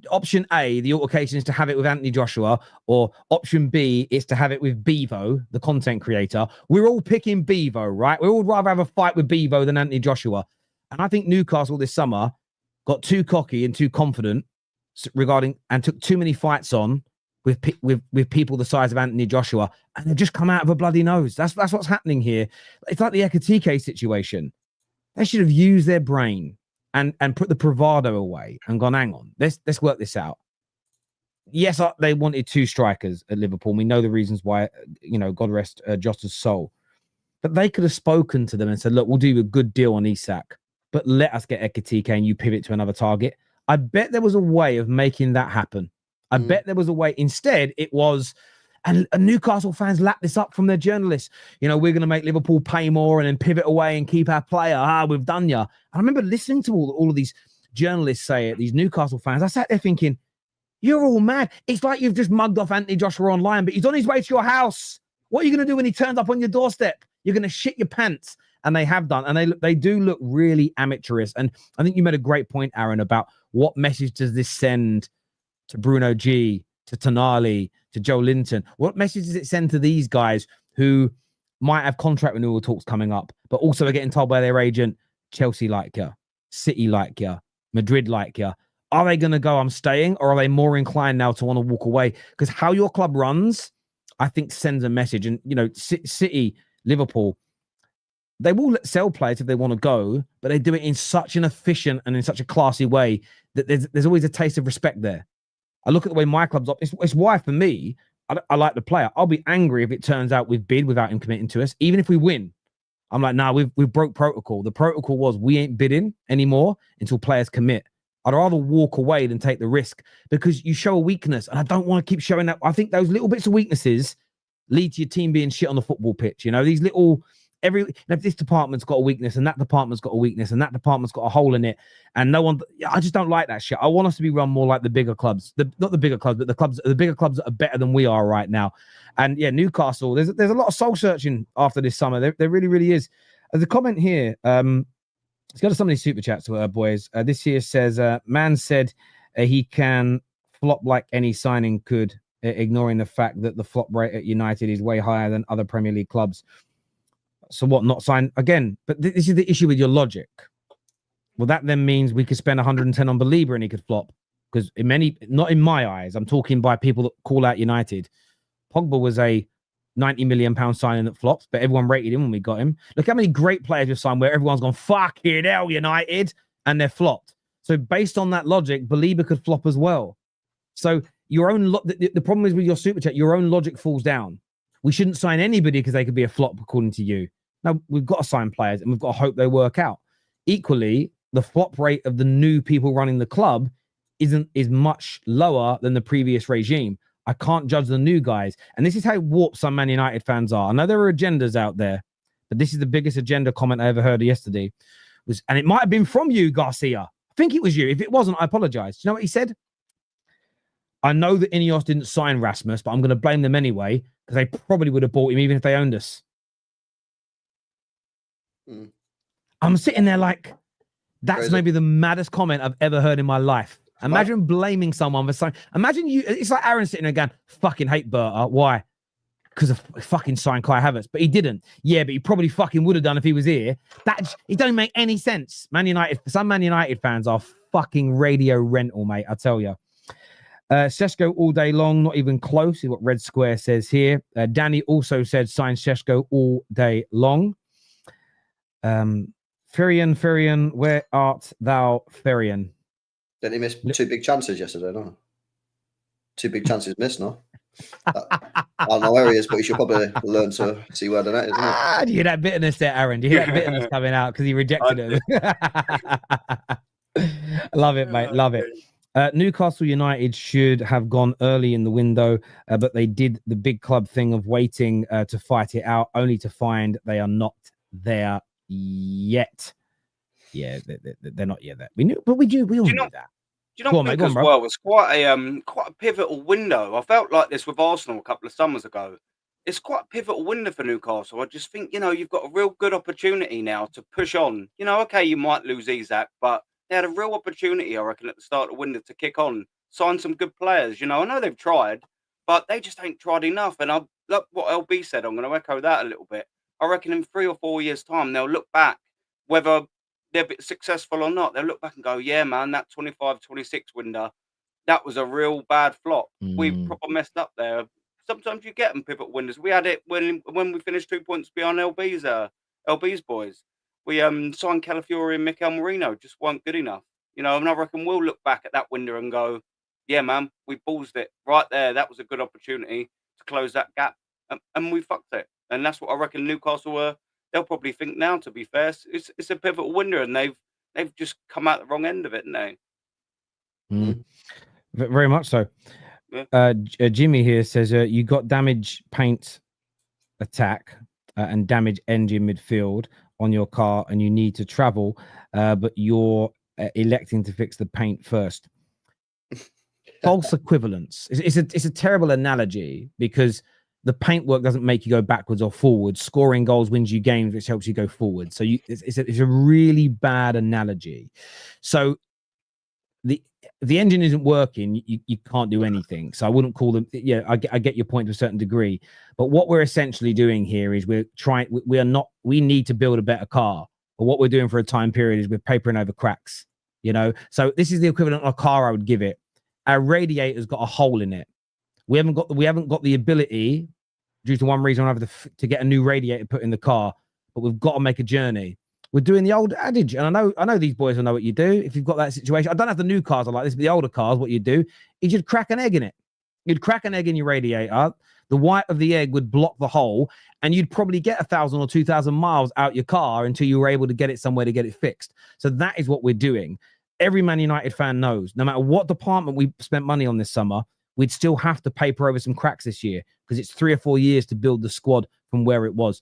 Speaker 1: option A, the altercation is to have it with Anthony Joshua, or option B is to have it with Bevo, the content creator, we're all picking Bevo, right? We all would rather have a fight with Bevo than Anthony Joshua. And I think Newcastle this summer got too cocky and too confident and took too many fights on with people the size of Anthony Joshua, and they've just come out of a bloody nose. That's what's happening here. It's like the Ekatike situation. They should have used their brain and put the bravado away and gone, hang on, let's work this out. Yes, they wanted 2 strikers at Liverpool. We know the reasons why, you know, God rest Jota's soul. But they could have spoken to them and said, look, we'll do a good deal on Isak, but let us get Ekatike and you pivot to another target. I bet there was a way of making that happen. I bet there was a way. Instead, it was, and Newcastle fans lap this up from their journalists. You know, we're going to make Liverpool pay more and then pivot away and keep our player. We've done ya. I remember listening to all of these journalists say it, these Newcastle fans. I sat there thinking, you're all mad. It's like you've just mugged off Anthony Joshua online, but he's on his way to your house. What are you going to do when he turns up on your doorstep? You're going to shit your pants. And they have done. And they do look really amateurish. And I think you made a great point, Aaron, about what message does this send to Bruno G, to Tonali, to Joe Linton? What message does it send to these guys who might have contract renewal talks coming up, but also are getting told by their agent, Chelsea like you, City like you, Madrid like you? Are they going to go, I'm staying, or are they more inclined now to want to walk away? Because how your club runs, I think, sends a message. And, you know, City, Liverpool, they will sell players if they want to go, but they do it in such an efficient and in such a classy way that there's always a taste of respect there. I look at the way my club's up. It's why, for me, I like the player. I'll be angry if it turns out we've bid without him committing to us. Even if we win, I'm like, nah, we've broke protocol. The protocol was we ain't bidding anymore until players commit. I'd rather walk away than take the risk, because you show a weakness, and I don't want to keep showing that. I think those little bits of weaknesses lead to your team being shit on the football pitch. You know, these little... if this department's got a weakness and that department's got a weakness and that department's got a hole in it, and no one, I just don't like that shit. I want us to be run more like the bigger clubs, not the bigger clubs, but the bigger clubs that are better than we are right now. And yeah, Newcastle, there's a lot of soul searching after this summer. There really, really is. The comment here, let's go to some of these super chats, boys. This here says, man said he can flop like any signing could, ignoring the fact that the flop rate at United is way higher than other Premier League clubs. So what, not sign again? But this is the issue with your logic. Well, that then means we could spend 110 on Balela and he could flop. Because not in my eyes, I'm talking by people that call out United. Pogba was a £90 million signing that flopped, but everyone rated him when we got him. Look how many great players we've signed where everyone's gone, fuck it, hell, United, and they're flopped. So based on that logic, Balela could flop as well. So your own the problem is with your super chat, your own logic falls down. We shouldn't sign anybody because they could be a flop, according to you. Now, we've got to sign players and we've got to hope they work out. Equally, the flop rate of the new people running the club is much lower than the previous regime. I can't judge the new guys. And this is how warped some Man United fans are. I know there are agendas out there, but this is the biggest agenda comment I ever heard yesterday. And it might have been from you, Garcia. I think it was you. If it wasn't, I apologize. Do you know what he said? I know that Ineos didn't sign Rasmus, but I'm going to blame them anyway, because they probably would have bought him even if they owned us.
Speaker 2: Mm.
Speaker 1: I'm sitting there like, that's
Speaker 2: Crazy.
Speaker 1: maybe the maddest comment I've ever heard in my life. Imagine blaming someone for something. Imagine you, it's like Aaron sitting there going, fucking hate Berta. Why? Because of fucking signed Kai Havertz. But he didn't. Yeah, but he probably fucking would have done if he was here. It don't make any sense. Some Man United fans are fucking radio rental, mate, I tell you. Sesko all day long, not even close, is what Red Square says here. Danny also said sign Sesko all day long. Ferian, where art thou, Ferian?
Speaker 2: Didn't he miss 2 big chances yesterday? No, 2 big chances missed. No, I don't know where he is, but he should probably learn to see where the net is. Isn't it?
Speaker 1: Do you hear that bitterness there, Aaron? Do you hear that bitterness coming out because he rejected it? Love it, mate. Love it. Newcastle United should have gone early in the window, but they did the big club thing of waiting to fight it out, only to find they are not there yet. Yeah, they're not yet there. We knew, but we all knew that.
Speaker 3: Do you not think as well? It's quite a pivotal window. I felt like this with Arsenal a couple of summers ago. It's quite a pivotal window for Newcastle. I just think, you've got a real good opportunity now to push on. Okay, you might lose Isak, but they had a real opportunity, I reckon, at the start of the window to kick on, sign some good players. I know they've tried, but they just ain't tried enough. And I look what LB said. I'm going to echo that a little bit. I reckon in 3 or 4 years' time, they'll look back, whether they're a bit successful or not. They'll look back and go, yeah, man, that 25-26 window, that was a real bad flop. We proper messed up there. Sometimes you get them pivotal windows. We had it when we finished 2 points behind LB's boys. We signed Calafiori and Mikel Merino, just weren't good enough. And I reckon we'll look back at that window and go, yeah, man, we ballsed it right there. That was a good opportunity to close that gap, and we fucked it. And that's what I reckon Newcastle were. They'll probably think now, to be fair, it's a pivotal window, and they've just come out the wrong end of it, haven't they?
Speaker 1: Very much so. Yeah. Jimmy here says you got damage paint attack and damage engine midfield on your car, and you need to travel, but you're electing to fix the paint first. False equivalence. It's a terrible analogy because the paintwork doesn't make you go backwards or forwards. Scoring goals wins you games, which helps you go forward. So it's a really bad analogy. So the engine isn't working, you can't do anything. So I wouldn't call them. Yeah, I get your point to a certain degree. But what we're essentially doing here is we need to build a better car. But what we're doing for a time period is we're papering over cracks. So this is the equivalent of a car I would give it. Our radiator's got a hole in it. We haven't got the ability, due to one reason or another, to get a new radiator put in the car. But we've got to make a journey. We're doing the old adage, and I know these boys will know what you do if you've got that situation. I don't have the new cars like this, but the older cars, what you do is you'd crack an egg in it. You'd crack an egg in your radiator. The white of the egg would block the hole, and you'd probably get 1,000 or 2,000 miles out your car until you were able to get it somewhere to get it fixed. So that is what we're doing. Every Man United fan knows, no matter what department we spent money on this summer, we'd still have to paper over some cracks this year because it's 3 or 4 years to build the squad from where it was.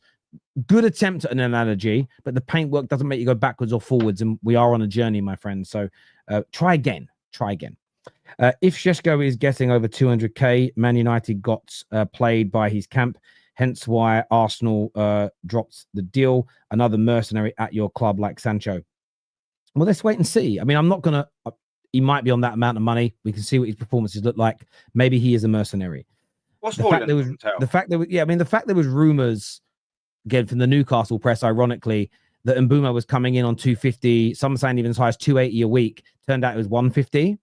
Speaker 1: Good attempt at an analogy, but the paintwork doesn't make you go backwards or forwards, and we are on a journey, my friend. So try again. If Sesko is getting over 200k, Man United got played by his camp, hence why Arsenal dropped the deal. Another mercenary at your club like Sancho. Well, let's wait and see. I mean, I'm not gonna. He might be on that amount of money. We can see what his performances look like. Maybe he is a mercenary.
Speaker 3: What's the fact
Speaker 1: there was rumors again from the Newcastle press, ironically, that Mbeumo was coming in on 250. Some saying even as high as 280 a week. Turned out it was 150.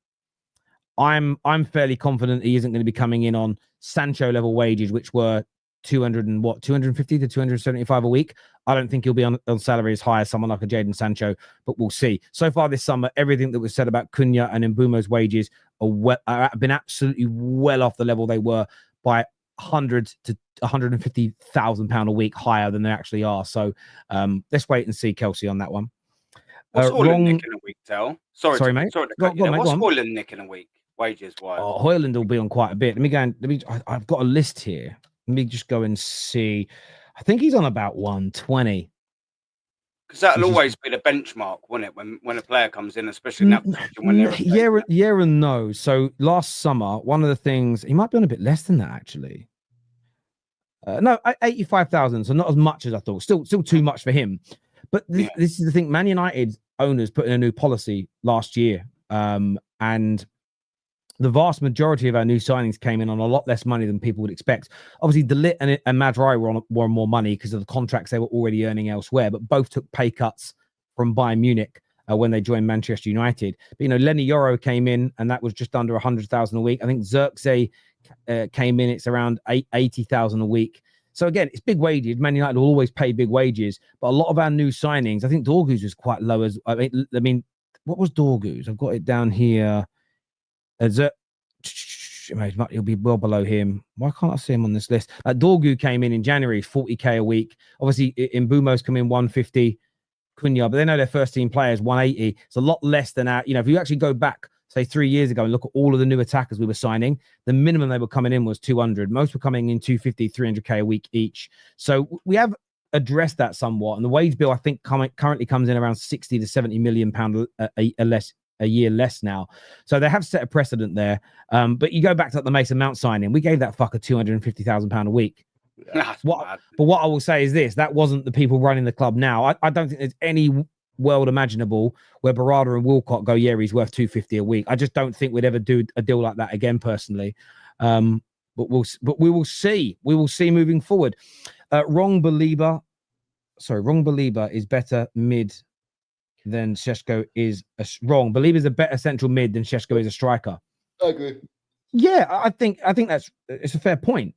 Speaker 1: I'm fairly confident he isn't going to be coming in on Sancho level wages, which were 250 to 275 a week. I don't think he'll be on salary as high as someone like a Jadon Sancho, but we'll see. So far this summer, everything that was said about Cunha and Mbeumo's wages have been absolutely well off the level they were by 100 to 150,000 £150,000 a week higher than they actually are. So let's wait and see, Kelsey, on that one.
Speaker 3: What's Hoyland Nick in a week, Tal? Sorry,
Speaker 1: mate.
Speaker 3: Sorry to cut you. What's Hoyland Nick in a week, wages wise?
Speaker 1: Oh, Hoyland will be on quite a bit. I've got a list here. Let me just go and see. I think he's on about 120.
Speaker 3: Because that'll always be the benchmark, won't it? When a player comes in, especially in that position. When
Speaker 1: yeah and no. So last summer, one of the things, he might be on a bit less than that actually. No, 85,000. So not as much as I thought. Still too much for him. But this is the thing. Man United owners put in a new policy last year, and the vast majority of our new signings came in on a lot less money than people would expect. Obviously, De Ligt and Madrai were on more money because of the contracts they were already earning elsewhere, but both took pay cuts from Bayern Munich when they joined Manchester United. But, Lenny Yoro came in, and that was just under 100,000 a week. I think Xerxes came in, it's around 80,000 a week. So again, it's big wages. Man United will always pay big wages, but a lot of our new signings, I think Dorgu's was quite low as I mean, what was Dorgu's? I've got it down here. He'll be well below him. Why can't I see him on this list? Dorgu came in January, 40k a week. Obviously, Mbumo's come in 150. Cunha, but they know their first team players 180. It's a lot less than our. If you actually go back, say 3 years ago, and look at all of the new attackers we were signing, the minimum they were coming in was 200. Most were coming in 250, 300k a week each. So we have addressed that somewhat, and the wage bill I think currently comes in around 60 to 70 million pound a year less now. So they have set a precedent there. But you go back to the Mason Mount signing, we gave that fucker £250,000 a week. But what I will say is this: that wasn't the people running the club now. I don't think there's any world imaginable where Barada and Wilcott go, yeah, he's worth 250 a week. I just don't think we'd ever do a deal like that again, personally. But we will see. We will see moving forward. Wrong Belieber is better mid than Sesko is wrong. Belieber is a better central mid than Sesko is a striker.
Speaker 2: I agree.
Speaker 1: Yeah, I think it's a fair point.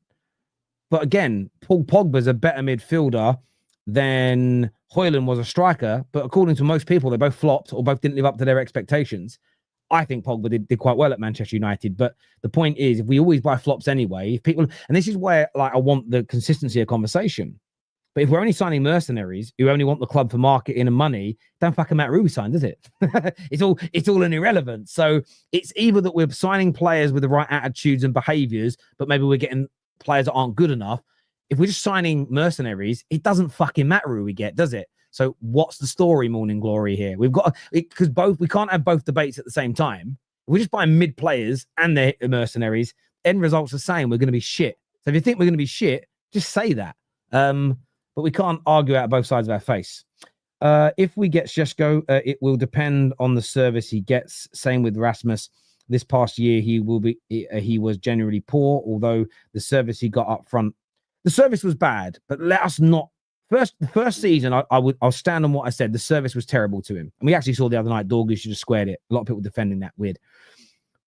Speaker 1: But again, Paul Pogba's a better midfielder than Højlund was a striker. But according to most people, they both flopped or both didn't live up to their expectations. I think Pogba did quite well at Manchester United. But the point is, if we always buy flops anyway, if people, and this is where I want the consistency of conversation. But if we're only signing mercenaries who only want the club for marketing and money, don't fucking matter who we sign, does it? It's all an irrelevance. So it's either that we're signing players with the right attitudes and behaviors, but maybe we're getting players that aren't good enough. If we're just signing mercenaries, it doesn't fucking matter who we get, does it? So what's the story, Morning Glory, here? We've got because we can't have both debates at the same time. If we're just buying mid players and they're mercenaries, end results are saying we're going to be shit. So if you think we're going to be shit, just say that. But we can't argue out both sides of our face. If we get Sesko, it will depend on the service he gets. Same with Rasmus. This past year, he was generally poor, although the service he got up front, the service was bad. But let us not the first season. I'll stand on what I said. The service was terrible to him, and we actually saw the other night. Dorgu should have squared it. A lot of people defending that weird,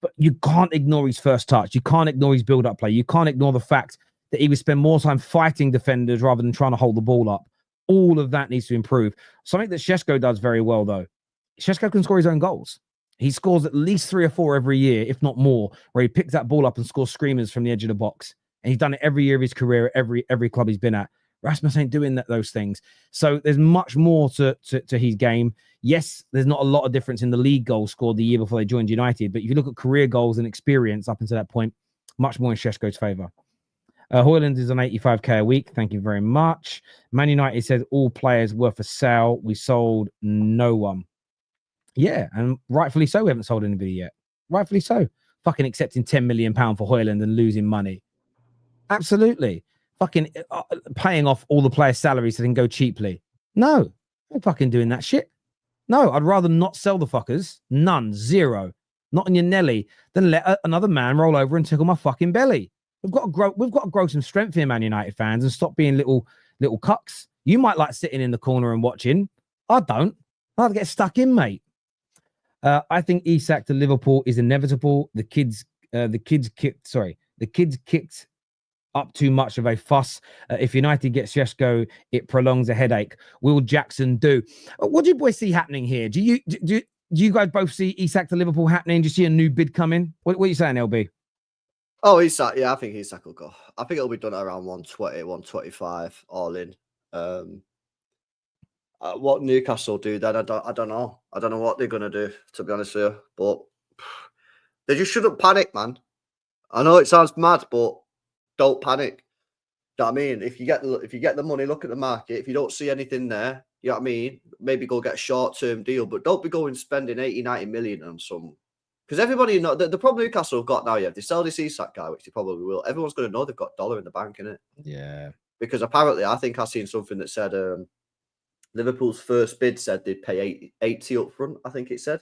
Speaker 1: but you can't ignore his first touch. You can't ignore his build-up play. You can't ignore the fact that he would spend more time fighting defenders rather than trying to hold the ball up. All of that needs to improve. Something that Sesko does very well, though. Sesko can score his own goals. He scores at least 3 or 4 every year, if not more, where he picks that ball up and scores screamers from the edge of the box. And he's done it every year of his career, every club he's been at. Rasmus ain't doing those things. So there's much more to his game. Yes, there's not a lot of difference in the league goals scored the year before they joined United. But if you look at career goals and experience up until that point, much more in Sesko's favour. Højlund is on 85k a week. Thank you very much. Man United says all players were for sale. We sold no one. Yeah, and rightfully so. We haven't sold anybody yet. Rightfully so. Fucking accepting £10 million for Højlund and losing money. Absolutely. Fucking paying off all the players' salaries so they can go cheaply. No, I'm fucking doing that shit. No, I'd rather not sell the fuckers. None. Zero. Not on your Nelly. Than let another man roll over and tickle my fucking belly. We've got to grow some strength here, Man United fans, and stop being little cucks. You might like sitting in the corner and watching. I don't. I'd get stuck in, mate. I think Isak to Liverpool is inevitable. The kids kicked up too much of a fuss. If United gets Sesko, it prolongs a headache. Will Jackson do? What do you boys see happening here? Do you guys both see Isak to Liverpool happening? Do you see a new bid coming? What are you saying, LB?
Speaker 2: Oh, Isak. Yeah, I think Isak will go. I think it'll be done at around 120, 125, all in. What Newcastle do then, I don't know. I don't know what they're gonna do, to be honest with you. But they just shouldn't panic, man. I know it sounds mad, but don't panic. You know what I mean? If you get the money, look at the market. If you don't see anything there, you know what I mean? Maybe go get a short-term deal, but don't be going spending 80, 90 million on some. Because everybody know the problem Newcastle have got now, if they sell this Isak guy, which they probably will, everyone's going to know they've got $1 in the bank, innit?
Speaker 1: Yeah.
Speaker 2: Because apparently, I think I've seen something that said Liverpool's first bid said they'd pay 80 up front, I think it said.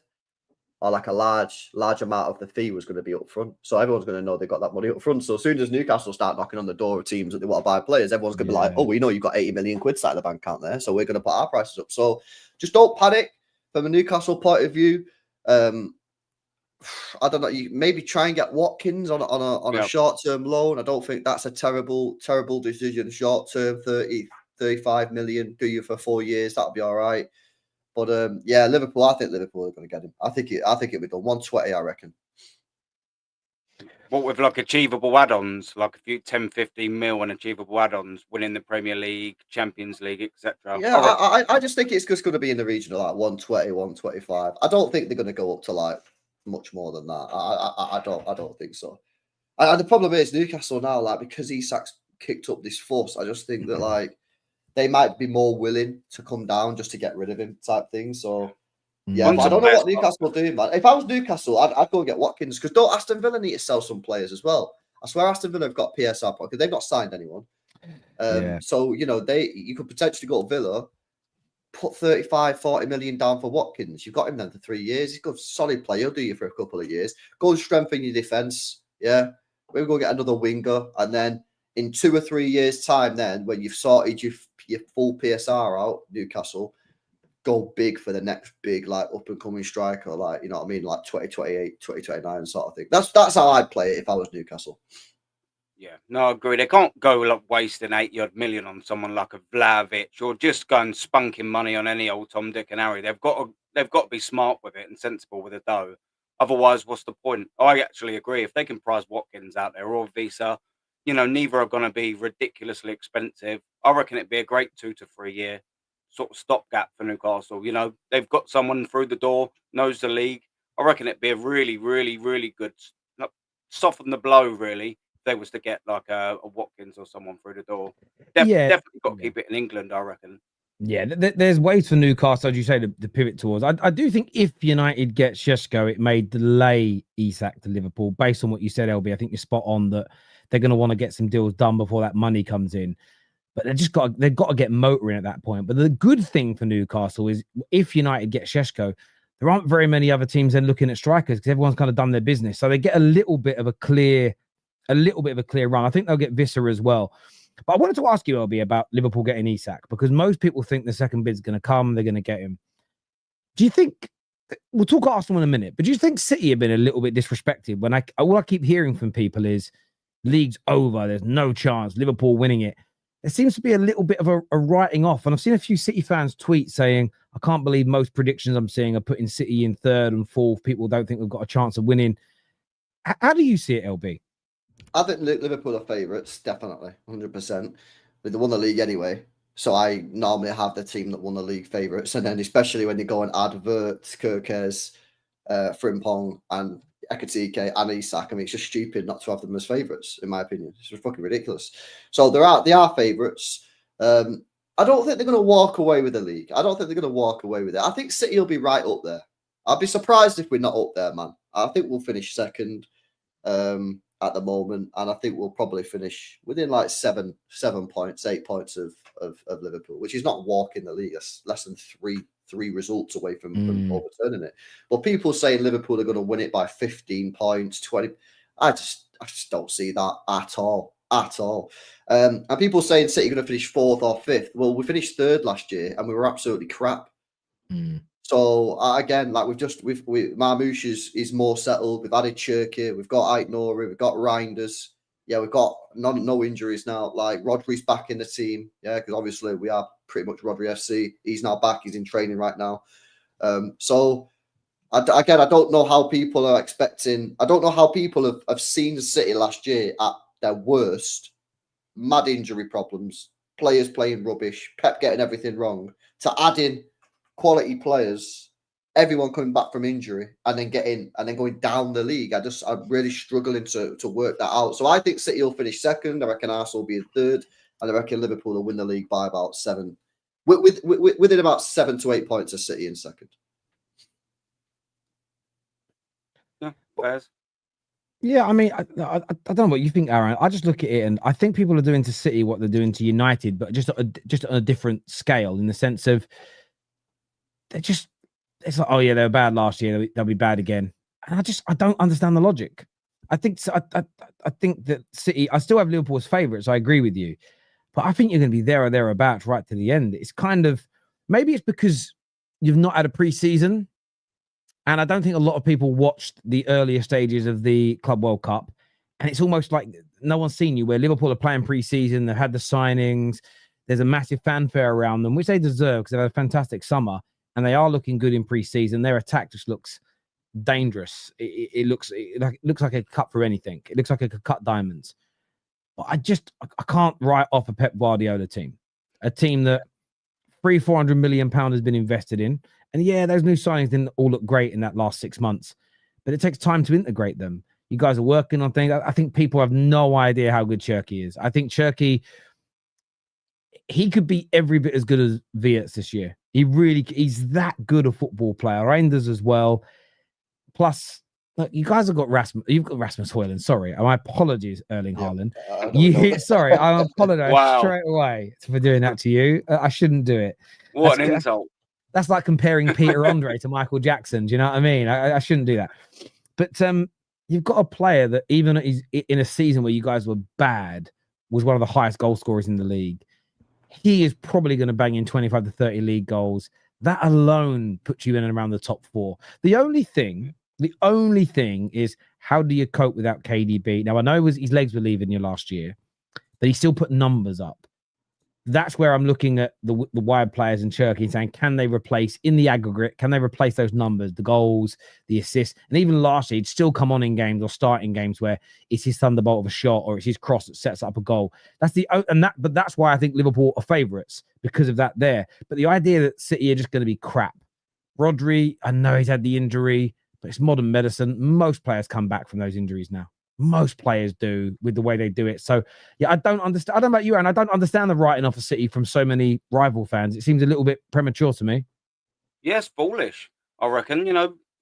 Speaker 2: Or like a large amount of the fee was going to be up front. So everyone's going to know they got that money up front. So as soon as Newcastle start knocking on the door of teams that they want to buy players, everyone's going to be like, oh, we know you've got 80 million quid sat in the bank account there. So we're going to put our prices up. So just don't panic from a Newcastle point of view. I don't know. You maybe try and get Watkins on a short-term loan. I don't think that's a terrible decision. Short-term, 30, 35 million, do you for 4 years. That'll be all right. But yeah, Liverpool. I think Liverpool are going to get him. I think it'll be done 120. I reckon.
Speaker 3: What with like achievable add-ons, like a few 10, 15 mil and achievable add-ons, winning the Premier League, Champions League, etc.
Speaker 2: Yeah, I just think it's just going to be in the region of like 120, 125. I don't think they're going to go up to like much more than that. I don't think so. And the problem is Newcastle now, like because Isak's kicked up this fuss, I just think that like they might be more willing to come down just to get rid of him, type thing. So yeah, but I don't know what Newcastle will do, man. If I was Newcastle, I'd go and get Watkins because don't Aston Villa need to sell some players as well? I swear Aston Villa have got PSR because they've not signed anyone. So you know you could potentially go to Villa, put 35, 40 million down for Watkins. You've got him then for 3 years. He's a good solid player. He'll do you for a couple of years. Go and strengthen your defense. Yeah, we're going to get another winger, and then in 2 or 3 years' time, then when you've sorted your full PSR out, Newcastle, go big for the next big like up and coming striker, like you know what I mean, like 2028, 2029 sort of thing. That's how I'd play it if I was Newcastle.
Speaker 3: Yeah, no, I agree. They can't go like wasting 80-odd million on someone like a Vlahovic or just going spunking money on any old Tom, Dick, and Harry. They've got to be smart with it and sensible with the dough. Otherwise, what's the point? I actually agree. If they can prize Watkins out there or Visa, you know, neither are going to be ridiculously expensive. I reckon it'd be a great 2 to 3 year sort of stopgap for Newcastle. You know, they've got someone through the door, knows the league. I reckon it'd be a really, really, really good, soften the blow, really, if they was to get like a Watkins or someone through the door. Definitely got to keep it in England, I reckon.
Speaker 1: Yeah, there's ways for Newcastle, as you say, to pivot towards. I do think if United get Sesko, it may delay Isak to Liverpool. Based on what you said, LB, I think you're spot on that they're going to want to get some deals done before that money comes in. But they've got to get motoring at that point. But the good thing for Newcastle is if United get Sesko, there aren't very many other teams then looking at strikers because everyone's kind of done their business. So they get a little bit of a clear run. I think they'll get Visser as well. But I wanted to ask you, LB, about Liverpool getting Isak because most people think the second bid's going to come, they're going to get him. Do you think we'll talk Arsenal in a minute, but do you think City have been a little bit disrespected when all I keep hearing from people is league's over, there's no chance, Liverpool winning it? There seems to be a little bit of a writing off. And I've seen a few City fans tweet saying, I can't believe most predictions I'm seeing are putting City in 3rd and 4th. People don't think we've got a chance of winning. How do you see it, LB?
Speaker 2: I think Liverpool are favourites, definitely, 100%. They won the league anyway. So I normally have the team that won the league favourites. And then especially when you go and add Wirtz, Kerkez, Frimpong and Ekatike and Isak. I mean, it's just stupid not to have them as favourites, in my opinion. It's just fucking ridiculous. So they are favourites. I don't think they're going to walk away with the league. I don't think they're going to walk away with it. I think City will be right up there. I'd be surprised if we're not up there, man. I think we'll finish second at the moment, and I think we'll probably finish within like 7 points, 8 points of Liverpool, which is not walking the league. That's less than three results away from overturning it. But people saying Liverpool are going to win it by 15 points, 20. I just don't see that at all. And people saying City are going to finish 4th or 5th. Well, we finished 3rd last year, and we were absolutely crap. So again, like Marmoush is more settled. We've added Cherky, we've got Aït-Nouri, we've got Reinders. Yeah, we've got no injuries now. Like Rodri's back in the team. Yeah, because obviously we are pretty much Rodri FC. He's now back. He's in training right now. So I don't know how people are expecting. I don't know how people have seen City last year at their worst. Mad injury problems, players playing rubbish, Pep getting everything wrong. To add in quality players, everyone coming back from injury, and then going down the league. I'm really struggling to work that out. So I think City will finish 2nd. I reckon Arsenal will be in 3rd, and I reckon Liverpool will win the league by about 7, within about 7 to 8 points of City in 2nd.
Speaker 3: Yeah, fairs.
Speaker 1: Yeah, I mean, I don't know what you think, Aaron. I just look at it and I think people are doing to City what they're doing to United, but just on a different scale, in the sense of they're just, it's like, oh yeah, they were bad last year, they'll be bad again. And I don't understand the logic. I think I think that City, I still have Liverpool as favourites. I agree with you, but I think you're going to be there or thereabouts right to the end. It's kind of, maybe it's because you've not had a pre-season. And I don't think a lot of people watched the earlier stages of the Club World Cup. And it's almost like no one's seen you, where Liverpool are playing pre-season. They've had the signings. There's a massive fanfare around them, which they deserve because they've had a fantastic summer. And they are looking good in pre-season. Their attack just looks dangerous. It looks like it could cut through anything. It looks like it could cut diamonds. But I can't write off a Pep Guardiola team. A team that £400 million has been invested in. And yeah, those new signings didn't all look great in that last 6 months, but it takes time to integrate them. You guys are working on things. I think people have no idea how good Cherki is. I think Cherki, he could be every bit as good as Wirtz this year. He's that good a football player. Reinders as well. Plus, look, you guys have got Rasmus. You've got Rasmus Højlund. Sorry, my apologies, Erling Haaland. Sorry, I apologize straight away for doing that to you. I shouldn't do it.
Speaker 3: What an insult!
Speaker 1: That's like comparing Peter Andre to Michael Jackson. Do you know what I mean? I shouldn't do that. But you've got a player that, even in a season where you guys were bad, was one of the highest goal scorers in the league. He is probably going to bang in 25 to 30 league goals. That alone puts you in and around the top 4. The only thing is, how do you cope without KDB? Now, I know his legs were leaving you last year, but he still put numbers up. That's where I'm looking at the wide players in Cherki and saying, can they replace, in the aggregate, can they replace those numbers, the goals, the assists? And even last year, he'd still come on in games or start in games where it's his thunderbolt of a shot or it's his cross that sets up a goal. But that's why I think Liverpool are favourites, because of that there. But the idea that City are just going to be crap. Rodri, I know he's had the injury, but it's modern medicine. Most players come back from those injuries now. Most players do, with the way they do it. So, yeah, I don't understand. I don't know about you, Aaron. I don't understand the writing off of City from so many rival fans. It seems a little bit premature to me.
Speaker 3: Yes, foolish, I reckon.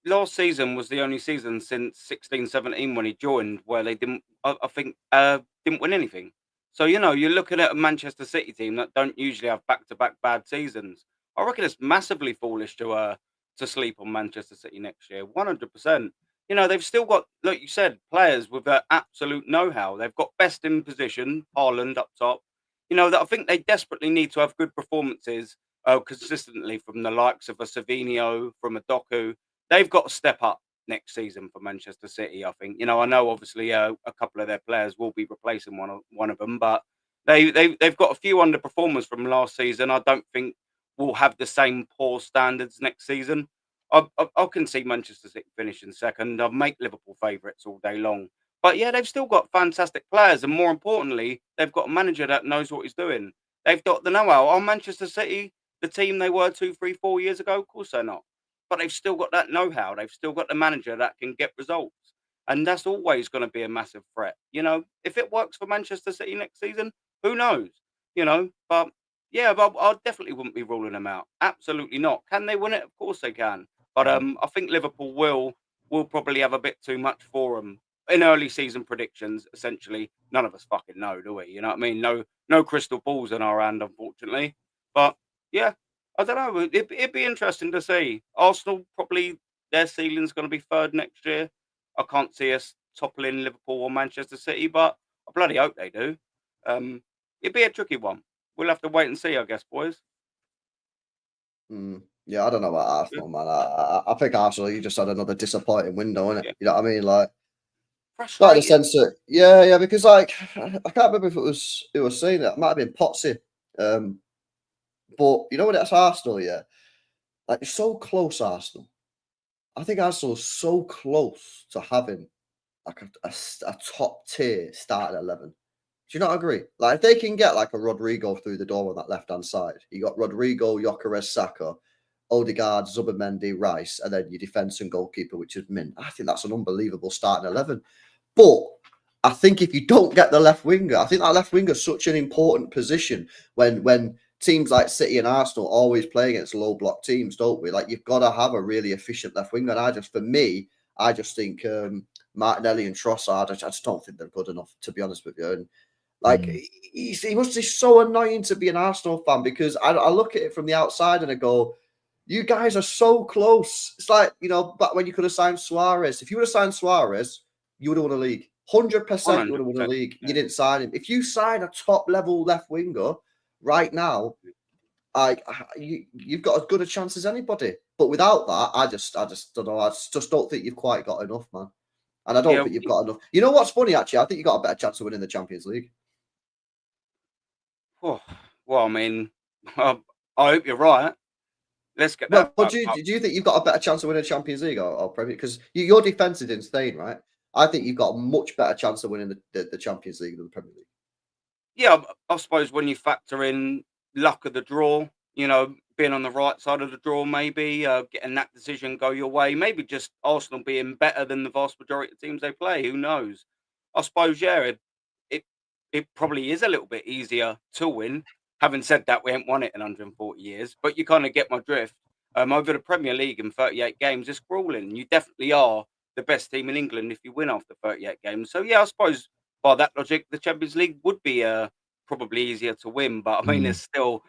Speaker 3: Last season was the only season since 16-17 when he joined where they didn't win anything. So, you're looking at a Manchester City team that don't usually have back-to-back bad seasons. I reckon it's massively foolish to sleep on Manchester City next year. 100%. They've still got, like you said, players with absolute know-how. They've got best in position, Haaland up top. That I think they desperately need to have good performances consistently from the likes of a Savinho, from a Doku. They've got to step up next season for Manchester City, I think. I know obviously a couple of their players will be replacing one of them, but they've got a few underperformers from last season. I don't think will have the same poor standards next season. I can see Manchester City finishing second. I'll make Liverpool favourites all day long. But yeah, they've still got fantastic players. And more importantly, they've got a manager that knows what he's doing. They've got the know-how. Are Manchester City the team they were 2, 3, 4 years ago? Of course they're not. But they've still got that know-how. They've still got the manager that can get results. And that's always going to be a massive threat. If it works for Manchester City next season, who knows? But yeah, but I definitely wouldn't be ruling them out. Absolutely not. Can they win it? Of course they can. But I think Liverpool will probably have a bit too much for them in early season predictions. Essentially, none of us fucking know, do we? You know what I mean? No crystal balls in our hand, unfortunately. But yeah, I don't know. It'd be interesting to see. Arsenal, probably their ceiling's going to be third next year. I can't see us toppling Liverpool or Manchester City, but I bloody hope they do. It'd be a tricky one. We'll have to wait and see, I guess, boys.
Speaker 2: Yeah, I don't know about Arsenal, man. I think Arsenal, you just had another disappointing window, innit? Yeah. You know what I mean? Like,
Speaker 3: frustrating.
Speaker 2: Like the sense that, yeah, because like I can't remember if it was saying that. It might have been Potsy. But you know what? That's Arsenal, yeah. Like, it's so close, Arsenal. I think Arsenal's so close to having like a top tier starting 11. Do you not agree? Like, if they can get like a Rodrigo through the door on that left hand side, you got Rodrigo, Gyökeres, Saka, Odegaard, Zubimendi, Rice, and then your defence and goalkeeper, which is Mint. I think that's an unbelievable starting 11. But I think if you don't get the left winger, I think that left winger is such an important position when teams like City and Arsenal always play against low block teams, don't we? Like, you've got to have a really efficient left winger. And I just think Martinelli and Trossard, I just don't think they're good enough, to be honest with you. And like, he must be so annoying to be an Arsenal fan, because I look at it from the outside and I go, you guys are so close. It's like, you know, back when you could have signed Suarez. If you would have signed Suarez, you would have won a league. 100% you would have won a league.
Speaker 3: Yeah.
Speaker 2: You didn't sign him. If you sign a top level left winger right now, you've got as good a chance as anybody. But without that, I just don't know. I just don't think you've quite got enough, man. And I don't think you've got enough. You know what's funny, actually? I think you've got a better chance of winning the Champions League.
Speaker 3: Oh, well, I mean, I hope you're right. Let's get that.
Speaker 2: But do you think you've got a better chance of winning the Champions League or Premier? Because your defense is insane, right? I think you've got a much better chance of winning the Champions League than the Premier League.
Speaker 3: Yeah, I suppose when you factor in luck of the draw, you know, being on the right side of the draw, maybe getting that decision go your way, maybe just Arsenal being better than the vast majority of teams they play. Who knows? I suppose, yeah, it probably is a little bit easier to win. Having said that, we haven't won it in 140 years, but you kind of get my drift. Over the Premier League in 38 games, it's grueling. You definitely are the best team in England if you win after 38 games. So, yeah, I suppose by that logic, the Champions League would be probably easier to win. But, I mean, it's still,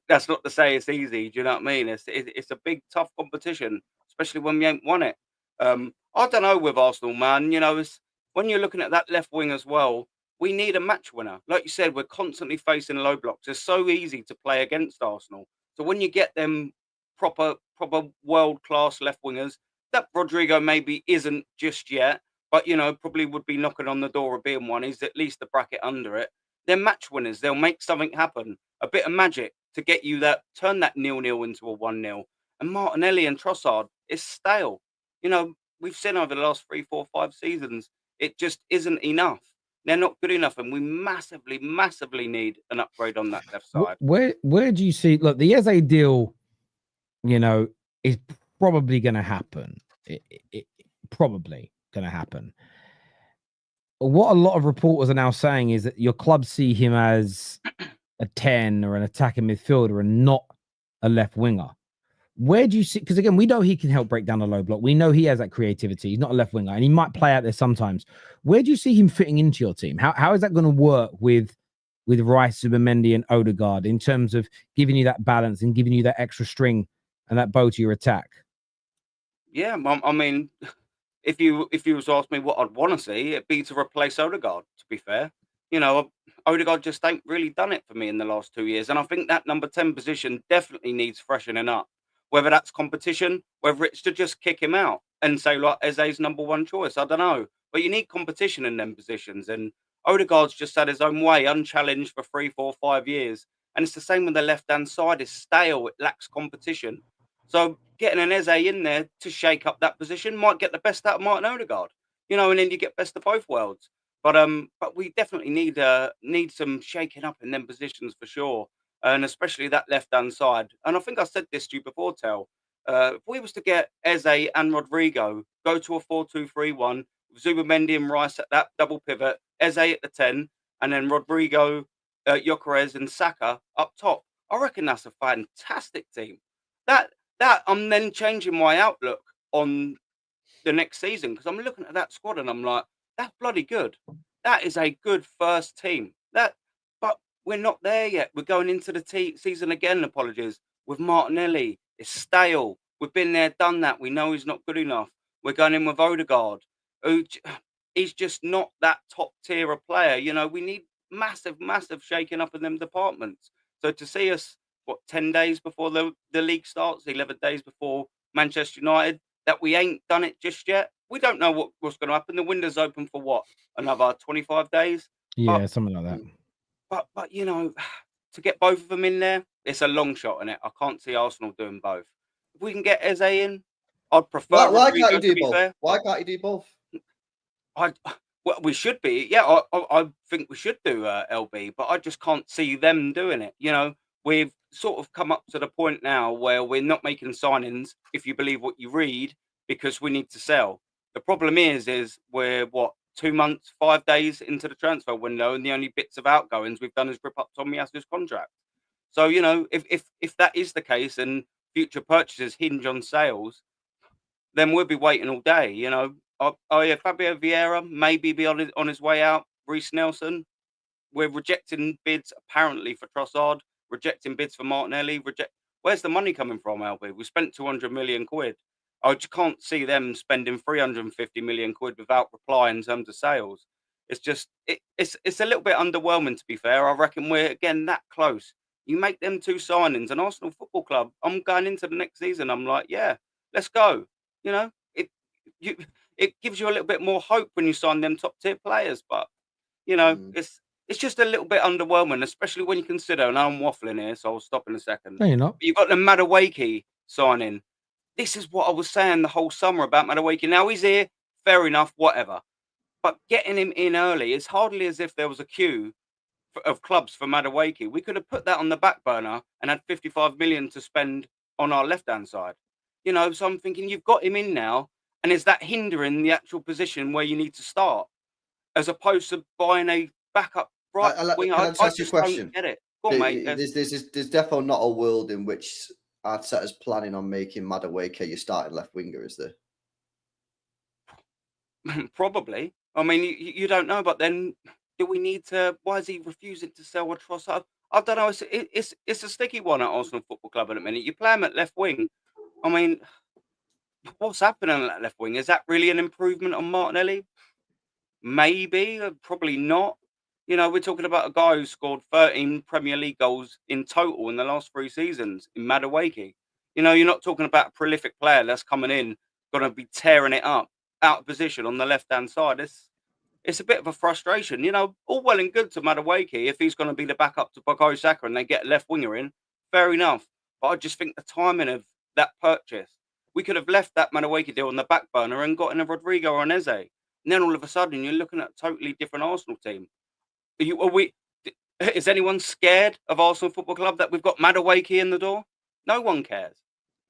Speaker 3: that's not to say it's easy. Do you know what I mean? It's a big, tough competition, especially when we ain't won it. I don't know with Arsenal, man. You know, when you're looking at that left wing as well, we need a match winner. Like you said, we're constantly facing low blocks. It's so easy to play against Arsenal. So when you get them proper world-class left wingers, that Rodrigo maybe isn't just yet, but, you know, probably would be knocking on the door of being one. He's at least the bracket under it. They're match winners. They'll make something happen. A bit of magic to get you that, turn that 0-0 into a 1-0. And Martinelli and Trossard is stale. You know, we've seen over the last 3, 4, 5 seasons, it just isn't enough. They're not good enough, and we massively need an upgrade on that left side.
Speaker 1: Where do you see? Look, the Eze deal, you know, is probably going to happen. It probably going to happen. But what a lot of reporters are now saying is that your club see him as a 10 or an attacking midfielder and not a left winger. Where do you see? Because again, we know he can help break down a low block. We know he has that creativity. He's not a left winger, and he might play out there sometimes. Where do you see him fitting into your team? How is that going to work with Rice, Zubimendi, and Odegaard in terms of giving you that balance and giving you that extra string and that bow to your attack?
Speaker 3: Yeah, I mean, if you was to ask me what I'd want to see, it'd be to replace Odegaard. To be fair, you know, Odegaard just ain't really done it for me in the last 2 years, and I think that number 10 position definitely needs freshening up. Whether that's competition, whether it's to just kick him out and say, like, Eze's number 1 choice, I don't know. But you need competition in them positions. And Odegaard's just had his own way, unchallenged for 3, 4, 5 years. And it's the same with the left-hand side. It's stale. It lacks competition. So getting an Eze in there to shake up that position might get the best out of Martin Odegaard, you know, and then you get best of both worlds. But we definitely need some shaking up in them positions for sure. And especially that left-hand side. And I think I said this to you before, Tel. If we was to get Eze and Rodrigo, go to a 4-2-3-1, Zubimendi and Rice at that double pivot, Eze at the 10, and then Rodrigo, Gyökeres and Saka up top, I reckon that's a fantastic team. That I'm then changing my outlook on the next season, because I'm looking at that squad and I'm like, that's bloody good. That is a good first team. But we're not there yet. We're going into the season again, apologies, with Martinelli. It's stale. We've been there, done that. We know he's not good enough. We're going in with Odegaard, who he's just not that top tier of player. You know, we need massive shaking up in them departments. So to see us, 10 days before the league starts, 11 days before Manchester United, that we ain't done it just yet. We don't know what's going to happen. The window's open for what? Another 25 days?
Speaker 1: Yeah, something like that.
Speaker 3: But you know, to get both of them in there, it's a long shot in it. I can't see Arsenal doing both. If we can get Eze in, I'd prefer.
Speaker 2: Why can't you do both? Fair. Why can't you do both?
Speaker 3: Well, we should be. Yeah, I think we should do LB, but I just can't see them doing it. You know, we've sort of come up to the point now where we're not making signings, if you believe what you read, because we need to sell. The problem is we're 2 months, 5 days into the transfer window, and the only bits of outgoings we've done is rip up Tomiyasu's contract. So, you know, if that is the case and future purchases hinge on sales, then we'll be waiting all day. You know, Oh yeah, Fabio Vieira maybe be on his way out. Reece Nelson. We're rejecting bids apparently for Trossard, rejecting bids for Martinelli. Where's the money coming from, LB? We spent 200 million quid. I just can't see them spending 350 million quid without reply in terms of sales. It's just it's a little bit underwhelming, to be fair. I reckon we're again that close. You make them 2 signings, and Arsenal Football Club, I'm going into the next season. I'm like, yeah, let's go. You know, it gives you a little bit more hope when you sign them top tier players, but you know, it's just a little bit underwhelming, especially when you consider, and I'm waffling here, so I'll stop in a second.
Speaker 1: No, you're not.
Speaker 3: But you've got the Madueke signing. This is what I was saying the whole summer about Madueke. Now he's here, fair enough, whatever. But getting him in early, it's hardly as if there was a queue of clubs for Madueke. We could have put that on the back burner and had 55 million to spend on our left-hand side. You know, so I'm thinking you've got him in now, and is that hindering the actual position where you need to start, as opposed to buying a backup right wing?
Speaker 2: I just don't
Speaker 3: get it. Go on, mate.
Speaker 2: There's definitely not a world in which Arteta's planning on making Madueke your starting left winger, is there?
Speaker 3: Probably. I mean, you don't know, but then do we need to? Why is he refusing to sell a Trossard? I don't know. It's a sticky one at Arsenal Football Club at the minute. You play him at left wing. I mean, what's happening at that left wing? Is that really an improvement on Martinelli? Maybe, probably not. You know, we're talking about a guy who scored 13 Premier League goals in total in the last 3 seasons in Madueke. You know, you're not talking about a prolific player that's coming in, going to be tearing it up out of position on the left-hand side. It's a bit of a frustration. You know, all well and good to Madueke if he's going to be the backup to Bukayo Saka and they get a left winger in, fair enough. But I just think the timing of that purchase, we could have left that Madueke deal on the back burner and got in a Rodrigo or an Eze. And then all of a sudden you're looking at a totally different Arsenal team. Is anyone scared of Arsenal Football Club that we've got Madueke in the door? No one cares.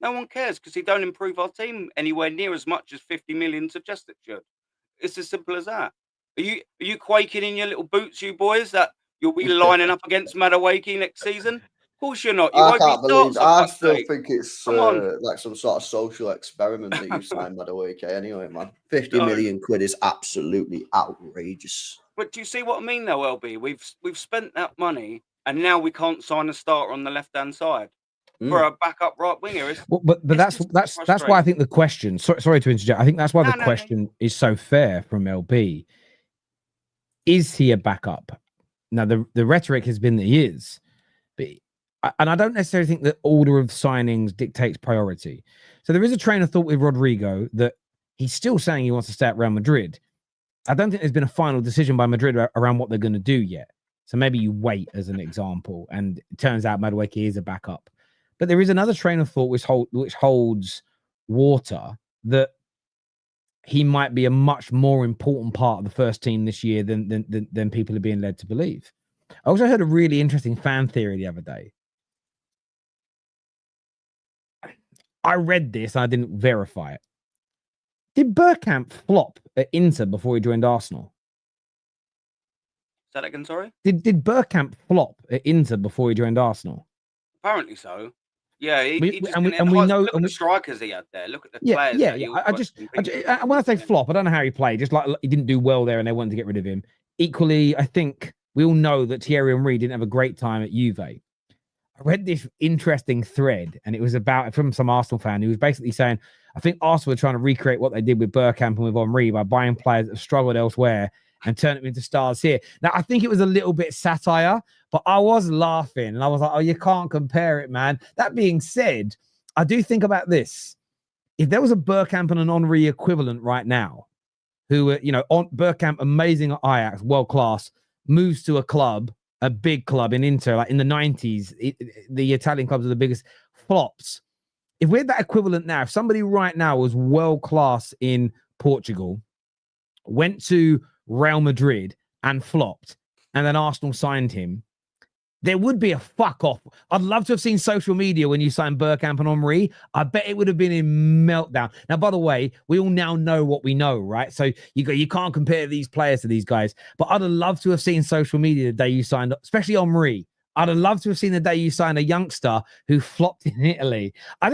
Speaker 3: No one cares because he don't improve our team anywhere near as much as 50 million suggest it should. It's as simple as that. Are you quaking in your little boots, you boys, that you'll be lining up against Madueke next season? Of course you're not.
Speaker 2: I can't believe. I still think it's like some sort of social experiment that you signed Madueke. Anyway, man, 50 million quid is absolutely outrageous.
Speaker 3: But do you see what I mean, though, LB? We've spent that money, and now we can't sign a starter on the left-hand side for a backup right winger.
Speaker 1: But that's why I think the question. Sorry to interject. I think that's why the question is so fair from LB. Is he a backup? Now the rhetoric has been that he is, and I don't necessarily think that order of signings dictates priority. So there is a train of thought with Rodrigo that he's still saying he wants to stay at Real Madrid. I don't think there's been a final decision by Madrid around what they're going to do yet. So maybe you wait as an example, and it turns out Madueke is a backup. But there is another train of thought which holds water, that he might be a much more important part of the first team this year than people are being led to believe. I also heard a really interesting fan theory the other day. I read this and I didn't verify it. Did Bergkamp flop at Inter before he joined Arsenal?
Speaker 3: Say that again, sorry?
Speaker 1: Did Bergkamp flop at Inter before he joined Arsenal?
Speaker 3: Apparently so. Yeah,
Speaker 1: we know
Speaker 3: look at the strikers he had there. Look at the players.
Speaker 1: Yeah. When I say flop, I don't know how he played. Just like he didn't do well there, and they wanted to get rid of him. Equally, I think we all know that Thierry Henry didn't have a great time at Juve. I read this interesting thread, and it was from some Arsenal fan who was basically saying, I think Arsenal were trying to recreate what they did with Bergkamp and with Henry by buying players that have struggled elsewhere and turn them into stars here. Now, I think it was a little bit satire, but I was laughing and I was like, oh, you can't compare it, man. That being said, I do think about this. If there was a Bergkamp and an Henry equivalent right now, who, Bergkamp, amazing at Ajax, world class, moves to a big club in Inter, like in the 90s, the Italian clubs are the biggest flops. If we're that equivalent now, if somebody right now was world class in Portugal, went to Real Madrid and flopped, and then Arsenal signed him, there would be a fuck off. I'd love to have seen social media when you signed Bergkamp and Henry. I bet it would have been in meltdown. Now, by the way, we all now know what we know, right? So you can't compare these players to these guys. But I'd have loved to have seen social media the day you signed up, especially Henry. I'd have loved to have seen the day you signed a youngster who flopped in Italy. I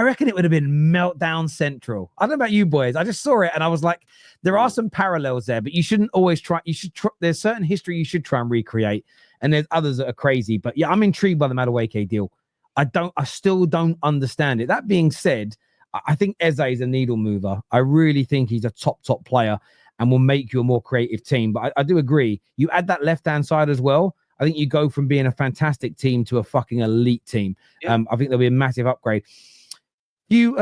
Speaker 1: reckon it would have been meltdown central. I don't know about you boys. I just saw it and I was like, there are some parallels there, but you shouldn't always try. There's certain history you should try and recreate, and there's others that are crazy. But yeah, I'm intrigued by the Madueke deal. I still don't understand it. That being said, I think Eze is a needle mover. I really think he's a top player and will make you a more creative team. But I do agree. You add that left-hand side as well. I think you go from being a fantastic team to a fucking elite team.
Speaker 3: Yeah.
Speaker 1: I think there'll be a massive upgrade. You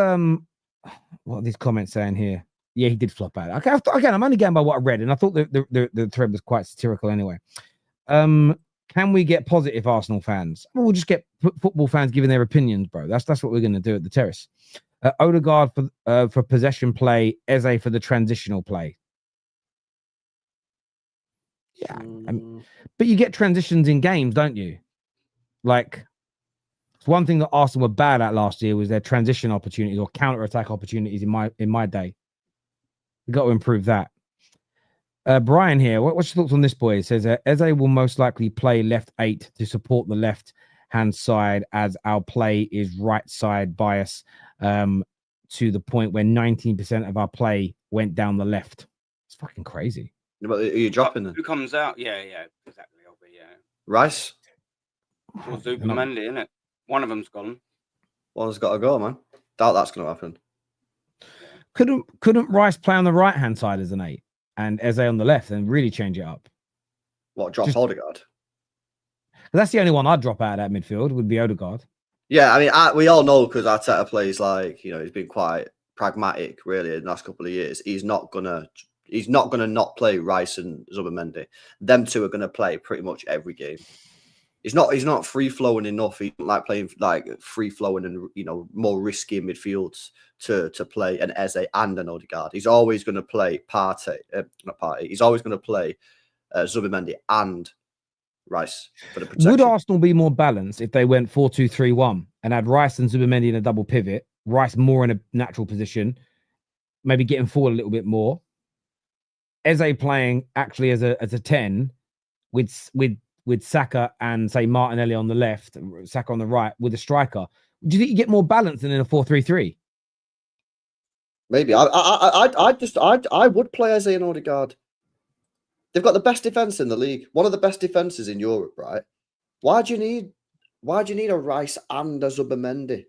Speaker 1: what are these comments saying here? Yeah, he did flop out. Okay, again, I'm only going by what I read, and I thought the thread was quite satirical anyway. Can we get positive Arsenal fans? Well, we'll just get football fans giving their opinions, bro. That's what we're going to do at the Terrace. Odegaard for possession play, Eze for the transitional play. Yeah, but you get transitions in games, don't you? Like, one thing that Arsenal were bad at last year was their transition opportunities or counter-attack opportunities in my day. We've got to improve that. Brian here, what's your thoughts on this, boy? It says Eze will most likely play left 8 to support the left-hand side as our play is right side bias to the point where 19% of our play went down the left. It's fucking crazy.
Speaker 2: But are you dropping them?
Speaker 3: Who comes out? Yeah, exactly. I'll be,
Speaker 2: Rice?
Speaker 3: Or Zubimendi, isn't it? One of them's gone.
Speaker 2: One's got to go, man. Doubt that's going to happen.
Speaker 1: Couldn't Rice play on the right-hand side as an 8 and Eze on the left and really change it up?
Speaker 2: What, drop Odegaard?
Speaker 1: That's the only one I'd drop out of that midfield would be Odegaard.
Speaker 2: Yeah, I mean, we all know because Arteta plays like, he's been quite pragmatic really in the last couple of years. He's not gonna not play Rice and Zubimendi. Them two are gonna play pretty much every game. He's not free flowing enough. He don't like playing like free flowing and more risky midfields to play an Eze and an Odegard. He's always going to play He's always going to play Zubimendi and Rice for the protection.
Speaker 1: Would Arsenal be more balanced if they went 4-2-3-1 and had Rice and Zubimendi in a double pivot, Rice more in a natural position, maybe getting forward a little bit more, Eze playing actually as a 10 with Saka and say Martinelli on the left, Saka on the right with a striker? Do you think you get more balance than in a 4-3-3?
Speaker 2: Maybe. I would play Eze and Odegard. They've got the best defense in the league, one of the best defenses in Europe, right? Why do you need a Rice and a Zubimendi?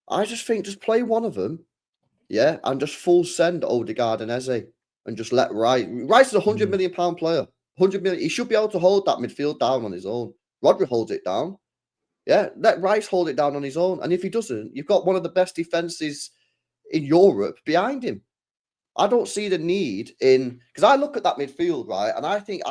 Speaker 2: I just think just play one of them, yeah, and just full send Odegaard and Eze, and just let Rice. Rice is a £100 million player. 100 million. He should be able to hold that midfield down on his own. Rodri holds it down. Yeah, let Rice hold it down on his own. And if he doesn't, you've got one of the best defenses in Europe behind him. I don't see the need because I look at that midfield, right, and I think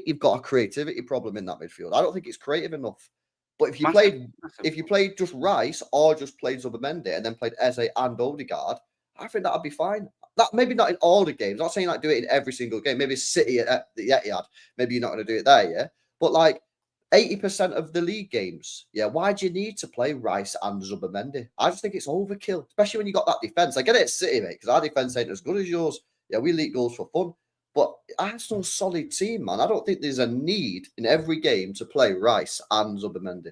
Speaker 2: you've got a creativity problem in that midfield. I don't think it's creative enough. But if you played just Rice or just played Zubimendi and then played Eze and Odegaard, I think that'd be fine. That maybe not in all the games. I'm not saying like do it in every single game. Maybe City at the Etihad. Maybe you're not going to do it there, yeah. But like 80% of the league games, yeah. Why do you need to play Rice and Zubimendi? I just think it's overkill, especially when you got that defense. I get it at City, mate, because our defense ain't as good as yours. Yeah, we leak goals for fun, but Arsenal's a solid team, man. I don't think there's a need in every game to play Rice and Zubimendi.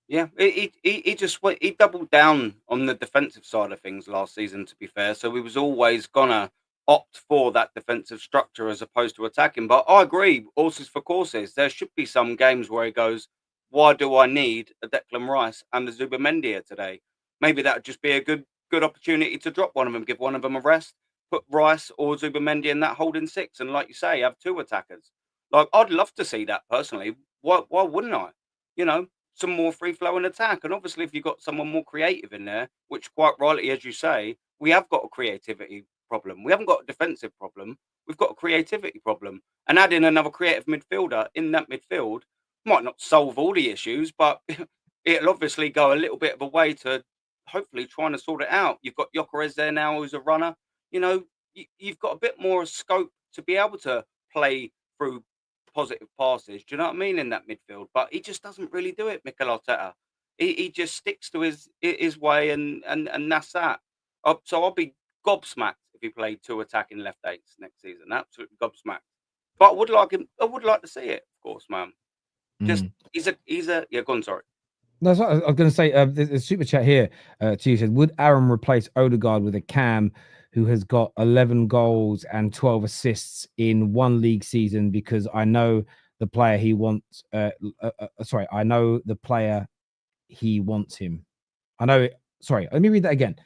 Speaker 3: Yeah, he doubled down on the defensive side of things last season, to be fair. So we was always gonna opt for that defensive structure as opposed to attacking. But I agree, horses for courses. There should be some games where he goes, why do I need a Declan Rice and a Zubimendi here today? Maybe that would just be a good opportunity to drop one of them, give one of them a rest, put Rice or Zubimendi in that holding six, and like you say, have two attackers. Like, I'd love to see that personally. Why wouldn't I? Some more free-flowing attack. And obviously, if you've got someone more creative in there, which quite rightly, as you say, we have got a creativity problem. We haven't got a defensive problem. We've got a creativity problem. And adding another creative midfielder in that midfield might not solve all the issues, but it'll obviously go a little bit of a way to hopefully trying to sort it out. You've got Gyökeres there now who's a runner. You've got a bit more scope to be able to play through positive passes, do you know what I mean, in that midfield? But he just doesn't really do it, Mikel Arteta. He just sticks to his way, and that's that. So I'll be gobsmacked if he played two attacking left eights next season. Absolutely gobsmacked. But I would like to see it, of course, man. Just he's a yeah. Go on, sorry.
Speaker 1: No, I was going to say, the super chat here to you said, would Aaron replace Odegaard with a Cam who has got 11 goals and 12 assists in one league season? Because I know the player he wants. I know the player he wants him. I know. Sorry, let me read that again.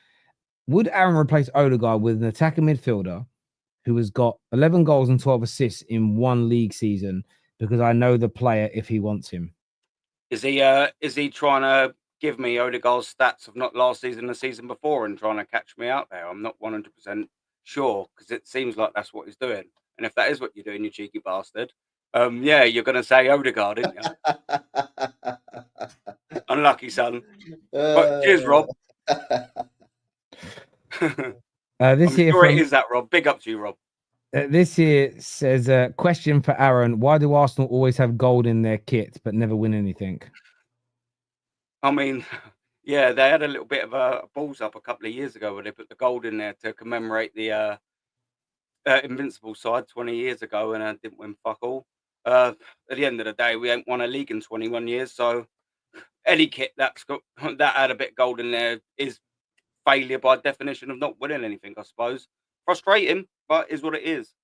Speaker 1: Would Aaron replace Odegaard with an attacking midfielder who has got 11 goals and 12 assists in one league season? Because I know the player if he wants him.
Speaker 3: Is he trying to give me Odegaard's stats of not last season, the season before, and trying to catch me out there? I'm not 100% sure, because it seems like that's what he's doing. And if that is what you're doing, you cheeky bastard, yeah, you're going to say Odegaard, aren't you? Unlucky, son. But cheers, Rob.
Speaker 1: This here
Speaker 3: sure it is that, Rob. Big up to you, Rob.
Speaker 1: This here says, question for Aaron. Why do Arsenal always have gold in their kit but never win anything?
Speaker 3: I mean, yeah, they had a little bit of a balls up a couple of years ago where they put the gold in there to commemorate the Invincible side 20 years ago, and didn't win fuck all. At the end of the day, we ain't won a league in 21 years, so any kit that had a bit of gold in there is failure by definition of not winning anything, I suppose. Frustrating, but is what it is.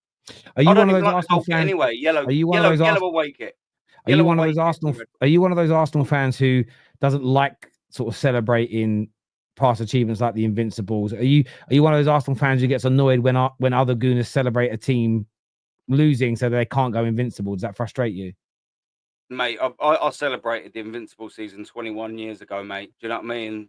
Speaker 1: Are you one of those Arsenal fans?
Speaker 3: Anyway, yellow away kit.
Speaker 1: Are you one of those Arsenal? Are you one of those Arsenal fans who doesn't like sort of celebrating past achievements like the Invincibles? Are you one of those Arsenal fans who gets annoyed when other gooners celebrate a team losing so they can't go invincible? Does that frustrate you?
Speaker 3: Mate, I celebrated the Invincible season 21 years ago, mate. Do you know what I mean?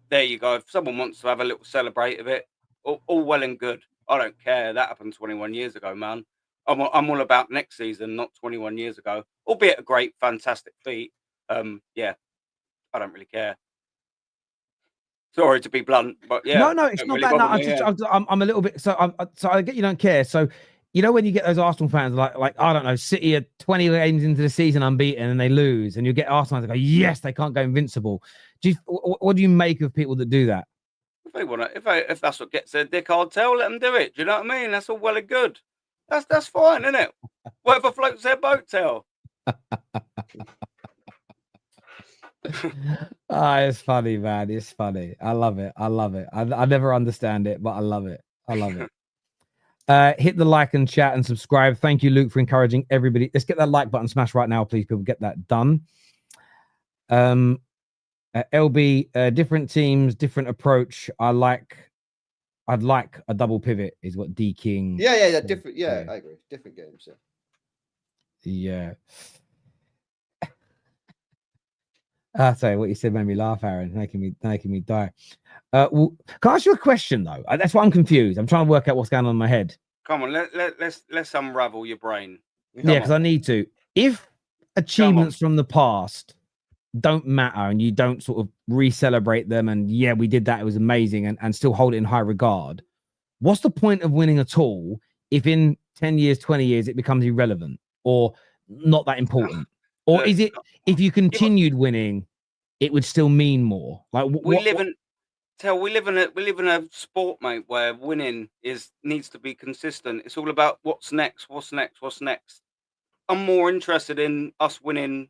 Speaker 3: There you go. If someone wants to have a little celebrate of it, all well and good. I don't care. That happened 21 years ago, man. I'm all about next season, not 21 years ago. Albeit a great, fantastic feat. Yeah, I don't really care. Sorry to be blunt, but yeah.
Speaker 1: No, it's not bad. No, I'm a little bit. So I get you don't care. So you know when you get those Arsenal fans like I don't know, City are 20 games into the season unbeaten and they lose, and you get Arsenal fans that go, yes, they can't go invincible. What do you make of people that do that?
Speaker 3: If they want to, if that's what gets their dick hard tail, let them do it. Do you know what I mean? That's all well and good. That's fine, isn't it? Whatever floats their boat tail.
Speaker 1: It's funny, man. It's funny. I love it. I never understand it, but I love it. Hit the like and chat and subscribe. Thank you, Luke, for encouraging everybody. Let's get that like button smashed right now, please. People, get that done. LB, different teams, different approach. I'd like a double pivot, is what D King.
Speaker 2: Yeah, different. Yeah, I agree. Different games.
Speaker 1: Yeah. I'll tell you what you said made me laugh, Aaron, making me die. Can I ask you a question though? That's why I'm confused. I'm trying to work out what's going on in my head.
Speaker 3: Come on, let's unravel your brain.
Speaker 1: Yeah, because I need to. If achievements from the past don't matter and you don't sort of re-celebrate them, and yeah, we did that, it was amazing, and still hold it in high regard, what's the point of winning at all if in 10 years, 20 years it becomes irrelevant or not that important? Or is it, if you continued winning, it would still mean more? Like
Speaker 3: we live in a sport, mate, where winning needs to be consistent. It's all about what's next. I'm more interested in us winning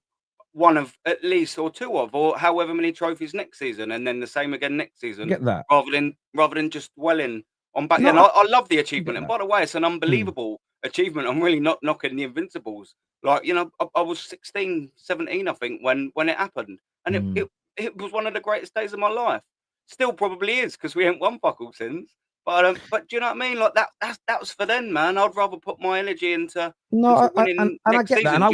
Speaker 3: one of at least or two of, or however many trophies next season, and then the same again next season.
Speaker 1: Get that?
Speaker 3: Rather than just dwelling on back. And I love the achievement, and by the way, it's an unbelievable achievement. I'm really not knocking the Invincibles. Like, you know, I was 16, 17, I think, when it happened, and it was one of the greatest days of my life. Still probably is, because we ain't won fuck all since. But do you know what I mean? Like that was for then, man. I'd rather put my energy into winning
Speaker 1: I get that, and I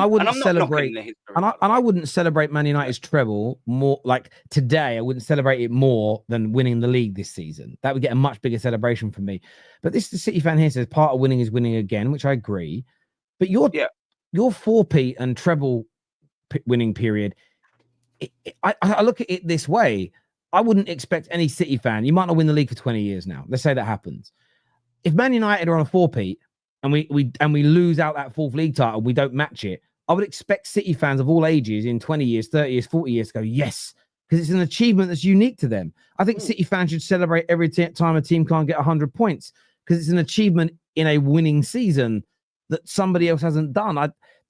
Speaker 1: wouldn't celebrate, and I wouldn't celebrate Man United's treble more. Like today, I wouldn't celebrate it more than winning the league this season. That would get a much bigger celebration from me. But the City fan here says part of winning is winning again, which I agree. But your 4P and treble winning period, I look at it this way. I wouldn't expect any City fan. You might not win the league for 20 years now. Let's say that happens. If Man United are on a 4P and we lose out that fourth league title, we don't match it, I would expect City fans of all ages in 20 years, 30 years, 40 years to go, yes, because it's an achievement that's unique to them. I think City fans should celebrate every time a team can't get 100 points because it's an achievement in a winning season that somebody else hasn't done.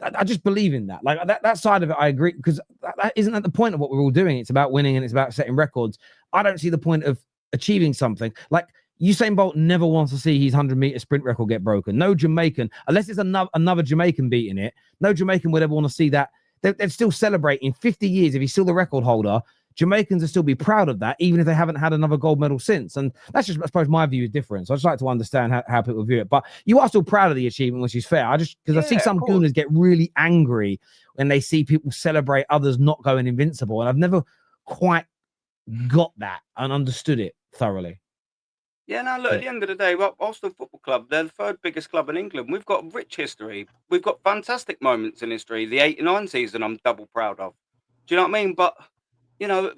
Speaker 1: I just believe in that. Like that side of it, I agree, because that isn't at the point of what we're all doing. It's about winning and it's about setting records. I don't see the point of achieving something. Like Usain Bolt never wants to see his 100-meter sprint record get broken. No Jamaican, unless it's another Jamaican beating it, no Jamaican would ever want to see that. They'd still celebrate in 50 years if he's still the record holder. Jamaicans will still be proud of that, even if they haven't had another gold medal since. And that's just, I suppose, my view is different. So I just like to understand how people view it. But you are still proud of the achievement, which is fair. I see some gooners get really angry when they see people celebrate others not going invincible. And I've never quite got that and understood it thoroughly.
Speaker 3: Yeah, no, look, at the end of the day, well, Arsenal Football Club, they're the third biggest club in England. We've got rich history. We've got fantastic moments in history. The 89 season, I'm double proud of. Do you know what I mean? But, you know,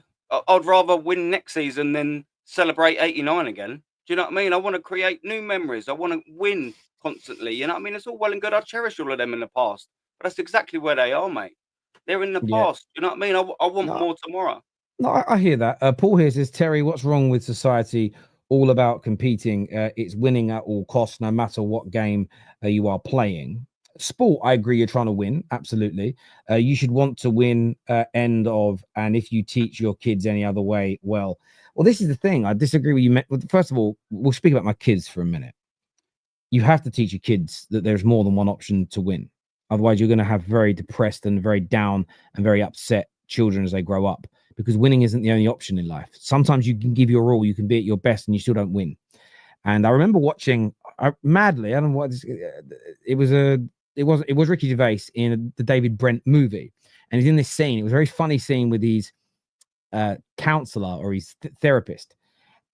Speaker 3: I'd rather win next season than celebrate 89 again. Do you know what I mean? I want to create new memories. I want to win constantly. You know what I mean? It's all well and good. I cherish all of them in the past. But that's exactly where they are, mate. They're in the past. You know what I mean? I want more tomorrow.
Speaker 1: No, I hear that. Paul here says, Terry, what's wrong with society? All about competing. It's winning at all costs, no matter what game you are playing. Sport, I agree, you're trying to win. Absolutely. You should want to win, end of. And if you teach your kids any other way, well, this is the thing. I disagree with you. First of all, we'll speak about my kids for a minute. You have to teach your kids that there's more than one option to win. Otherwise, you're going to have very depressed and very down and very upset children as they grow up, because winning isn't the only option in life. Sometimes you can give your all, you can be at your best, and you still don't win. And I remember watching madly. I don't know what it was Ricky Gervais in the David Brent movie, and he's in this scene. It was a very funny scene with his counselor or his therapist,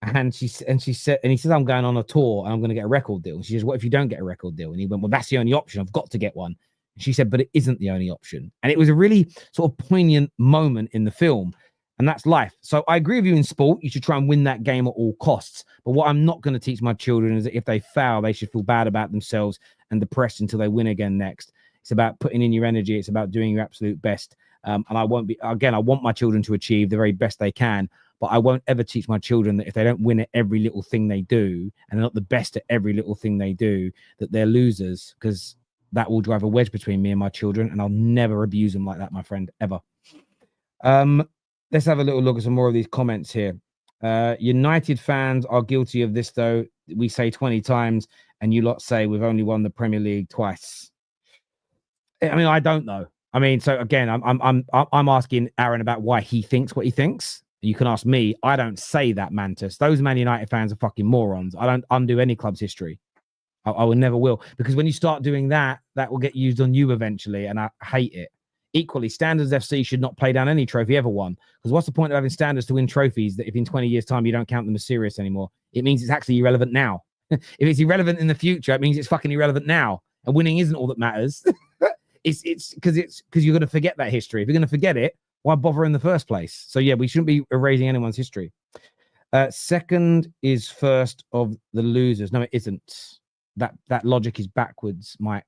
Speaker 1: and he said, I'm going on a tour and I'm going to get a record deal. And she says, what if you don't get a record deal? And he went, well, that's the only option. I've got to get one. And she said, but it isn't the only option. And it was a really sort of poignant moment in the film. And that's life. So I agree with you in sport. You should try and win that game at all costs. But what I'm not going to teach my children is that if they fail, they should feel bad about themselves and depressed until they win again next. It's about putting in your energy. It's about doing your absolute best. And I won't be, again, I want my children to achieve the very best they can. But I won't ever teach my children that if they don't win at every little thing they do, and they're not the best at every little thing they do, that they're losers, because that will drive a wedge between me and my children. And I'll never abuse them like that, my friend, ever. Let's have a little look at some more of these comments here. United fans are guilty of this, though. We say 20 times, and you lot say we've only won the Premier League twice. I mean, I don't know. I mean, so again, I'm asking Aaron about why he thinks what he thinks. You can ask me. I don't say that, Mantis. Those Man United fans are fucking morons. I don't undo any club's history. I will never will, because when you start doing that, that will get used on you eventually, and I hate it. Equally, Standards FC should not play down any trophy ever won, because what's the point of having Standards to win trophies that if in 20 years' time you don't count them as serious anymore? It means it's actually irrelevant now. If it's irrelevant in the future, it means it's fucking irrelevant now, and winning isn't all that matters. it's because you're going to forget that history. If you're going to forget it, why bother in the first place? So yeah, we shouldn't be erasing anyone's history. Second is first of the losers. No, it isn't. That logic is backwards, Mike.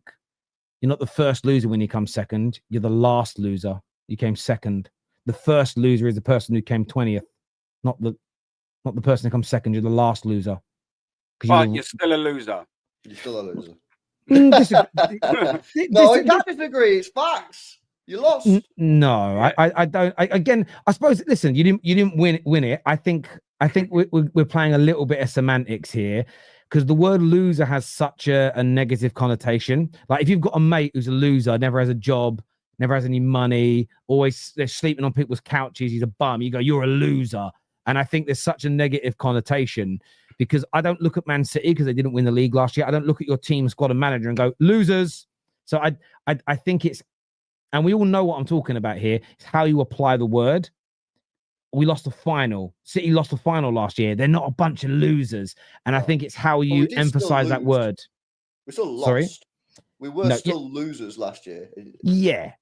Speaker 1: You're not the first loser when you come second. You're the last loser. You came second. The first loser is the person who came 20th, not the person who comes second. You're the last loser.
Speaker 3: But you're still a loser.
Speaker 2: You're still a loser.
Speaker 1: No,
Speaker 2: I can't disagree. It's facts. You lost.
Speaker 1: No, I don't. Again, I suppose. Listen, you didn't win it. I think we're playing a little bit of semantics here, because the word loser has such a negative connotation. Like if you've got a mate who's a loser, never has a job, never has any money, always they're sleeping on people's couches, he's a bum, you go, you're a loser. And I think there's such a negative connotation, because I don't look at Man City because they didn't win the league last year. I don't look at your team, squad, and manager and go, losers. So I think it's, and we all know what I'm talking about here. It's how you apply the word. We lost the final. City lost the final last year. They're not a bunch of losers. And I think it's how you emphasize that word.
Speaker 2: We still lost.
Speaker 1: Sorry?
Speaker 2: We were still losers last year.
Speaker 1: Yeah.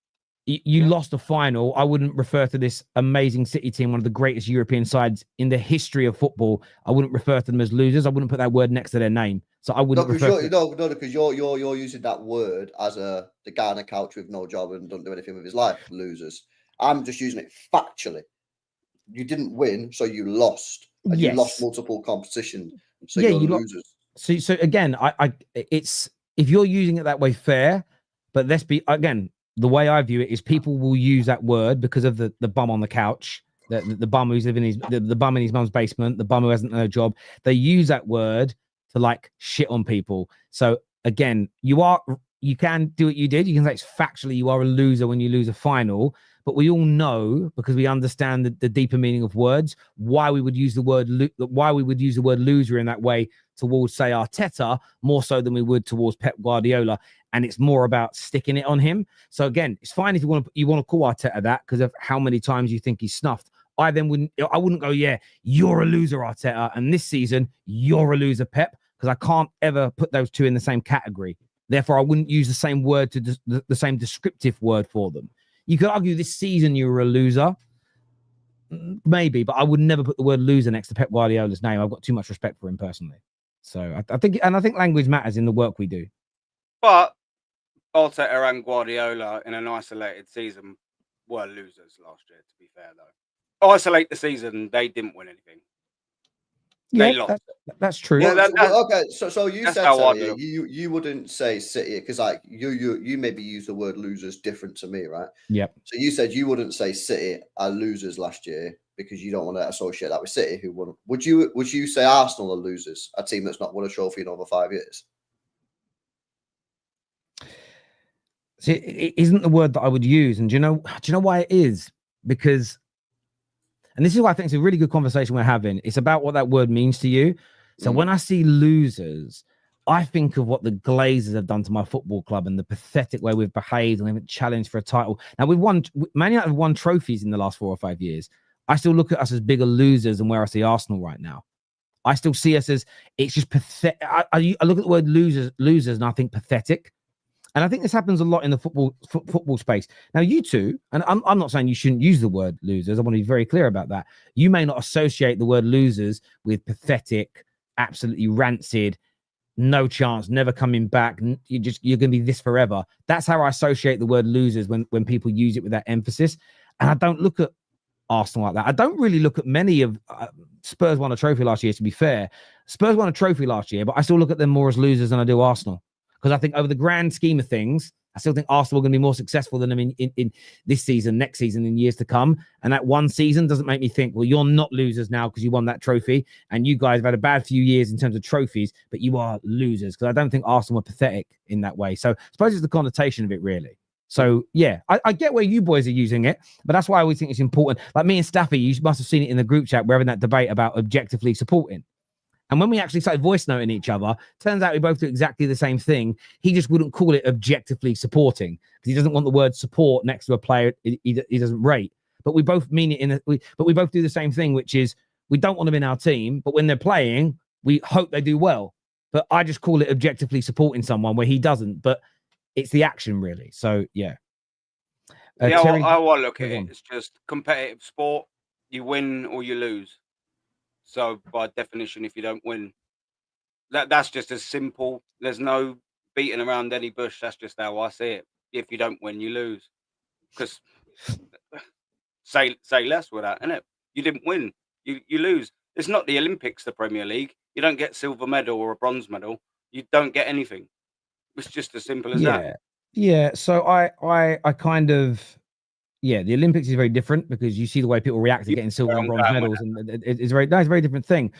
Speaker 1: You lost the final. I wouldn't refer to this amazing City team, one of the greatest European sides in the history of football. I wouldn't refer to them as losers. I wouldn't put that word next to their name. So I wouldn't
Speaker 2: because you're using that word as the guy on the couch with no job and don't do anything with his life. Losers. I'm just using it factually. You didn't win, so you lost. And you lost multiple competitions. So you're losers.
Speaker 1: So again, it's if you're using it that way, fair. But let's be, again, the way I view it is people will use that word because of the bum on the couch, the bum who's living the bum in his mum's basement, the bum who hasn't no job. They use that word to like shit on people. So again, you can do what you did. You can say it's factually you are a loser when you lose a final, but we all know, because we understand the deeper meaning of words, why we would use the word loser in that way towards, say, Arteta more so than we would towards Pep Guardiola. And it's more about sticking it on him. So again, it's fine if you want to call Arteta that because of how many times you think he's snuffed. I wouldn't go, yeah, you're a loser, Arteta, and this season you're a loser, Pep, because I can't ever put those two in the same category. Therefore, I wouldn't use the same word the same descriptive word for them. You could argue this season you were a loser, maybe, but I would never put the word loser next to Pep Guardiola's name. I've got too much respect for him personally. So I think language matters in the work we do.
Speaker 3: But Arteta and Guardiola in an isolated season were losers last year, to be fair, though. Isolate the season, they didn't win anything. They lost.
Speaker 1: That's true.
Speaker 2: Yeah, okay, so you said you wouldn't say City because like you maybe use the word losers different to me, right?
Speaker 1: Yep.
Speaker 2: So you said you wouldn't say City are losers last year because you don't want to associate that with City, who won. Would you say Arsenal are losers, a team that's not won a trophy in over 5 years?
Speaker 1: See, it isn't the word that I would use, and do you know why it is? Because, and this is why I think it's a really good conversation we're having. It's about what that word means to you. So when I see losers, I think of what the Glazers have done to my football club and the pathetic way we've behaved and we haven't challenged for a title. Now Man United have won trophies in the last 4 or 5 years. I still look at us as bigger losers than where I see Arsenal right now. I still see us as, it's just pathetic. I look at the word losers and I think pathetic. And I think this happens a lot in the football space. Now, you two, and I'm not saying you shouldn't use the word losers. I want to be very clear about that. You may not associate the word losers with pathetic, absolutely rancid, no chance, never coming back. You're going to be this forever. That's how I associate the word losers when people use it with that emphasis. And I don't look at Arsenal like that. I don't really look at many of Spurs won a trophy last year, to be fair. Spurs won a trophy last year, but I still look at them more as losers than I do Arsenal. Because I think over the grand scheme of things, I still think Arsenal are going to be more successful than them in this season, next season, in years to come. And that one season doesn't make me think, well, you're not losers now because you won that trophy. And you guys have had a bad few years in terms of trophies, but you are losers. Because I don't think Arsenal were pathetic in that way. So I suppose it's the connotation of it, really. So, yeah, I get where you boys are using it, but that's why I always think it's important. Like me and Staffy, you must have seen it in the group chat. We're having that debate about objectively supporting. And when we actually started voice noting each other, turns out we both do exactly the same thing. He just wouldn't call it objectively supporting because he doesn't want the word support next to a player he doesn't rate. But we both mean it but we both do the same thing, which is we don't want them in our team, but when they're playing, we hope they do well. But I just call it objectively supporting someone where he doesn't. But it's the action, really. So, yeah.
Speaker 3: Terry, I want to look at it. It's just competitive sport. You win or you lose. So by definition, if you don't win, that's just as simple. There's no beating around any bush. That's just how I see it. If you don't win, you lose. Because say less with that, innit? You didn't win, you lose. It's not the Olympics, the Premier League. You don't get silver medal or a bronze medal. You don't get anything. It's just as simple as that.
Speaker 1: Yeah. So I kind of. Yeah, the Olympics is very different because you see the way people react to getting silver and bronze medals, and it's a very different thing.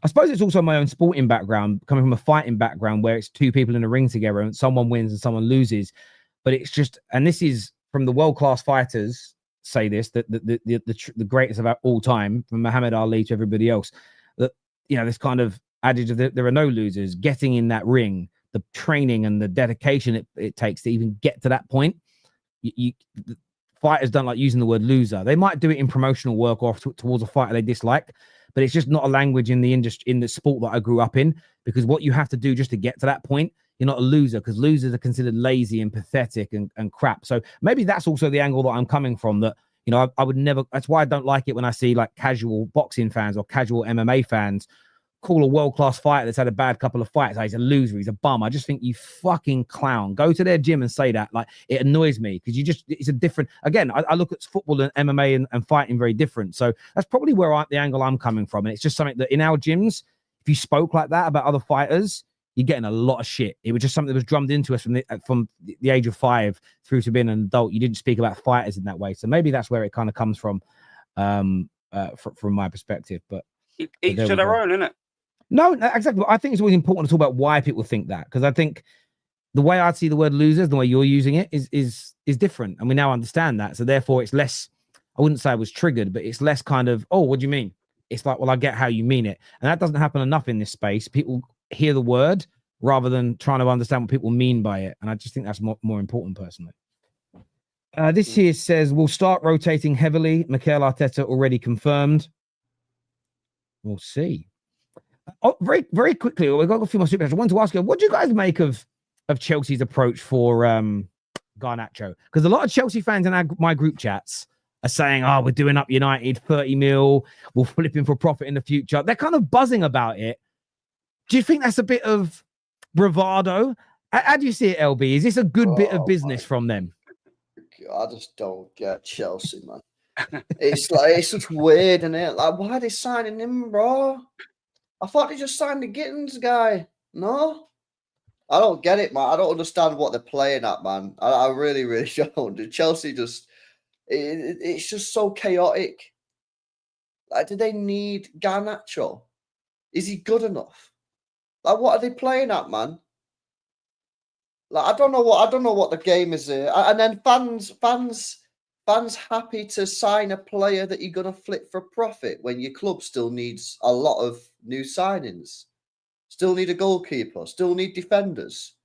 Speaker 1: I suppose it's also my own sporting background, coming from a fighting background where it's two people in a ring together and someone wins and someone loses. But it's just, and this is from the world-class fighters say this, that the greatest of all time, from Muhammad Ali to everybody else, that, you know, this kind of adage of there are no losers. Getting in that ring, the training and the dedication it takes to even get to that point, fighters don't like using the word loser. They might do it in promotional work or towards a fighter they dislike, but it's just not a language in the industry, in the sport that I grew up in, because what you have to do just to get to that point, you're not a loser, because losers are considered lazy and pathetic and crap. So maybe that's also the angle that I'm coming from, that, you know, I would never, that's why I don't like it when I see like casual boxing fans or casual MMA fans call a world-class fighter that's had a bad couple of fights, he's a loser, he's a bum. I just think, you fucking clown. Go to their gym and say that. Like, it annoys me because it's a different, again, I look at football and MMA and fighting very different. So that's probably where the angle I'm coming from. And it's just something that in our gyms, if you spoke like that about other fighters, you're getting a lot of shit. It was just something that was drummed into us from the age of 5 through to being an adult. You didn't speak about fighters in that way. So maybe that's where it kind of comes from my perspective. But
Speaker 3: each to their own, innit?
Speaker 1: No, exactly. I think it's always important to talk about why people think that, because I think the way I see the word losers, the way you're using it is different. And we now understand that. So therefore it's less, I wouldn't say I was triggered, but it's less kind of, oh, what do you mean? It's like, well, I get how you mean it. And that doesn't happen enough in this space. People hear the word rather than trying to understand what people mean by it. And I just think that's more important personally. This here says, we'll start rotating heavily. Mikel Arteta already confirmed. We'll see. Oh, very, very quickly, we've got a few more super chats. I want to ask you, what do you guys make of Chelsea's approach for Garnacho? Because a lot of Chelsea fans in my group chats are saying, oh, we're doing up United 30 mil, we'll flip him for profit in the future. They're kind of buzzing about it. Do you think that's a bit of bravado? How do you see it, LB? Is this a good bit of business from them?
Speaker 2: I just don't get Chelsea, man. It's like, it's just weird, isn't it? Like, why are they signing him, bro? I thought they just signed the Gittins guy. No? I don't get it, man. I don't understand what they're playing at, man. I really, really don't. Chelsea just, it's just so chaotic. Like, do they need Garnacho? Is he good enough? Like, what are they playing at, man? Like, I don't know what the game is here. And then fans happy to sign a player that you're gonna flip for profit when your club still needs a lot of new signings, still need a goalkeeper, still need defenders.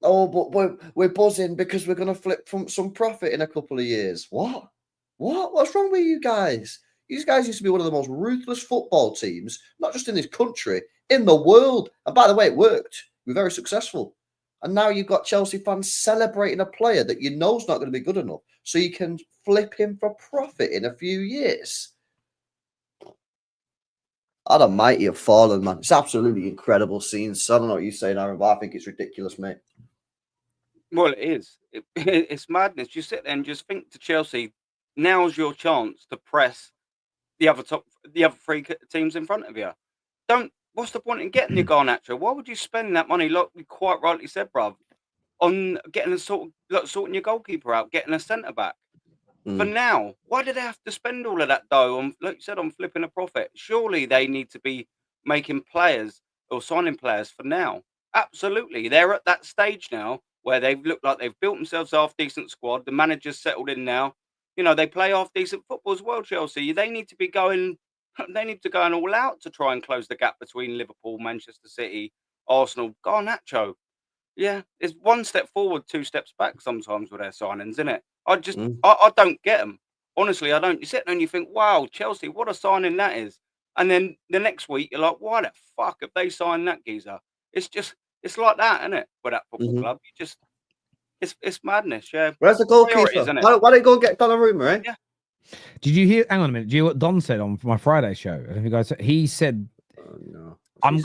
Speaker 2: Oh, but we're buzzing because we're gonna flip from some profit in a couple of years. What's wrong with you guys? These guys used to be one of the most ruthless football teams, not just in this country, in the world. And by the way, it worked. We're very successful. And now you've got Chelsea fans celebrating a player that you know is not going to be good enough, so you can flip him for profit in a few years. I'd mighty have fallen, man. It's absolutely incredible scenes. I don't know what you're saying, Aaron, but I think it's ridiculous, mate.
Speaker 3: Well, it is. It's madness. You sit there and just think to Chelsea, now's your chance to press the other 3 teams in front of you. What's the point in getting your Garnacho? Why would you spend that money, like we quite rightly said, bruv, on getting sorting your goalkeeper out, getting a centre back? For now, why do they have to spend all of that dough on, like you said, on flipping a profit? Surely they need to be making players or signing players for now. Absolutely, they're at that stage now where they've looked like they've built themselves a half-decent squad. The manager's settled in now. You know, they play half-decent football as well, Chelsea. They need to be going. They need to go all out to try and close the gap between Liverpool, Manchester City, Arsenal. Garnacho. Yeah, it's 1 step forward, 2 steps back sometimes with their signings, isn't it? I don't get them. Honestly, I don't. You sit there and you think, wow, Chelsea, what a signing that is. And then the next week, you're like, why the fuck have they signed that geezer? It's like that, isn't it? For that football club, it's madness, yeah.
Speaker 2: Where's the goalkeeper? Why don't you go get Donnarumma, eh?
Speaker 3: Yeah.
Speaker 1: Did you hear? Hang on a minute. Do you hear what Don said on my Friday show? I don't know if you guys. He said,
Speaker 2: no.
Speaker 1: I'm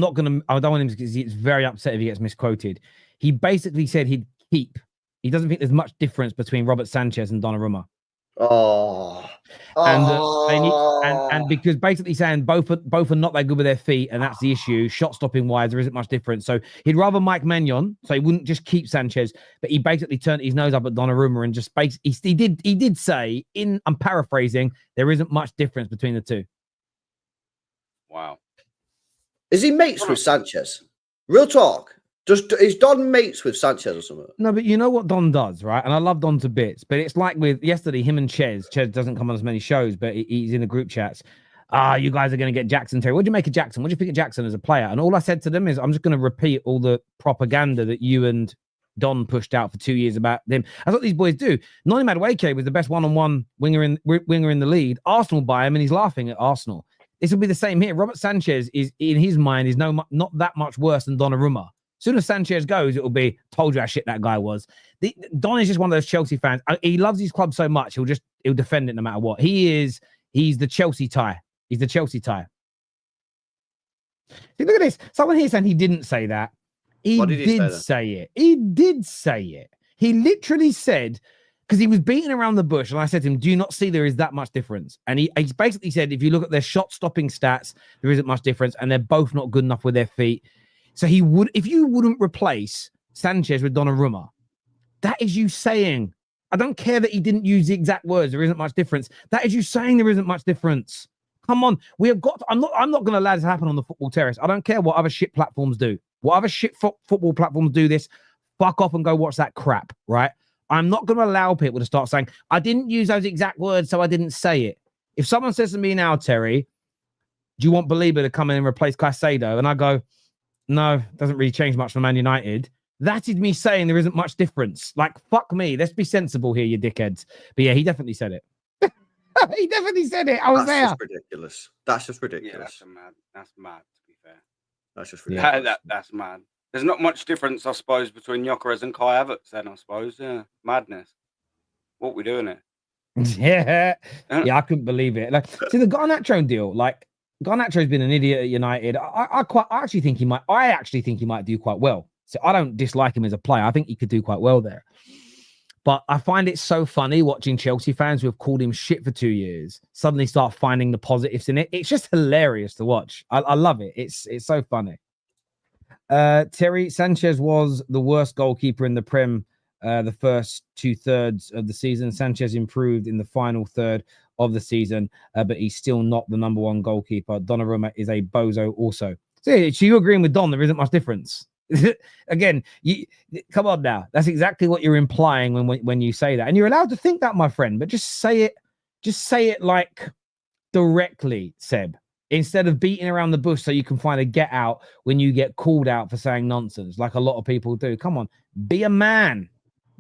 Speaker 1: not gonna. I don't want him because he's very upset if he gets misquoted. He basically said he'd keep. He doesn't think there's much difference between Robert Sanchez and Donnarumma. And because basically saying both are not that good with their feet, and that's the issue. Shot stopping wise, there isn't much difference. So he'd rather Mike Maignan, so he wouldn't just keep Sanchez, but he basically turned his nose up at Donnarumma and just he did say, I'm paraphrasing, there isn't much difference between the two.
Speaker 3: Wow.
Speaker 2: Is he mates with Sanchez? Real talk. Is Don mates with Sanchez or something?
Speaker 1: No, but you know what Don does, right? And I love Don to bits, but it's like with yesterday, him and Ches doesn't come on as many shows, but he's in the group chats. You guys are going to get Jackson, Terry. What do you make of Jackson? What do you think of Jackson as a player? And all I said to them is, I'm just going to repeat all the propaganda that you and Don pushed out for 2 years about them. That's what these boys do. Noni Madueke was the best one-on-one winger in the league. Arsenal buy him, and he's laughing at Arsenal. This will be the same here. Robert Sanchez is, in his mind, is not that much worse than Donnarumma. As soon as Sanchez goes, it'll be, told you how shit that guy was. Don is just one of those Chelsea fans. He loves his club so much, he'll defend it no matter what. He's the Chelsea tie. He's the Chelsea tie. See, look at this. Someone here saying he didn't say that. He did say it. He did say it. He literally said, because he was beating around the bush, and I said to him, do you not see there is that much difference? And he basically said, if you look at their shot-stopping stats, there isn't much difference, and they're both not good enough with their feet. So he would, if you wouldn't replace Sanchez with Donnarumma, that is you saying, I don't care that he didn't use the exact words. There isn't much difference. That is you saying there isn't much difference. Come on, we have got. I'm not going to allow this to happen on the Football Terrace. I don't care what other shit platforms do. What other shit football platforms do this? Fuck off and go watch that crap. Right? I'm not going to allow people to start saying I didn't use those exact words, so I didn't say it. If someone says to me now, Terry, do you want Balela to come in and replace Caicedo? And I go, no, doesn't really change much for Man United. That is me saying there isn't much difference. Like, fuck me. Let's be sensible here, you dickheads. But yeah, he definitely said it. He definitely said it. I was there.
Speaker 2: That's just ridiculous. That's just ridiculous.
Speaker 3: Yeah, that's mad, to be fair.
Speaker 2: That's just ridiculous.
Speaker 3: Yeah, that's mad. There's not much difference, I suppose, between Gyökeres and Kai Havertz then, I suppose. Yeah, madness. What we doing it?
Speaker 1: Yeah. Yeah, I couldn't believe it. Like, see, the Garnacho deal, like, Garnacho's been an idiot at United. I actually think he might do quite well. So I don't dislike him as a player. I think he could do quite well there. But I find it so funny watching Chelsea fans who have called him shit for 2 years suddenly start finding the positives in it. It's just hilarious to watch. I love it. It's so funny. Terry, Sanchez was the worst goalkeeper in the Prem the first 2/3 of the season. Sanchez improved in the final third of the season, but he's still not the number one goalkeeper. Donnarumma is a bozo also. So you're agreeing with Don, there isn't much difference. Again, come on now. That's exactly what you're implying when you say that. And you're allowed to think that, my friend, but just say it like directly, Seb, instead of beating around the bush so you can find a get out when you get called out for saying nonsense, like a lot of people do. Come on, be a man.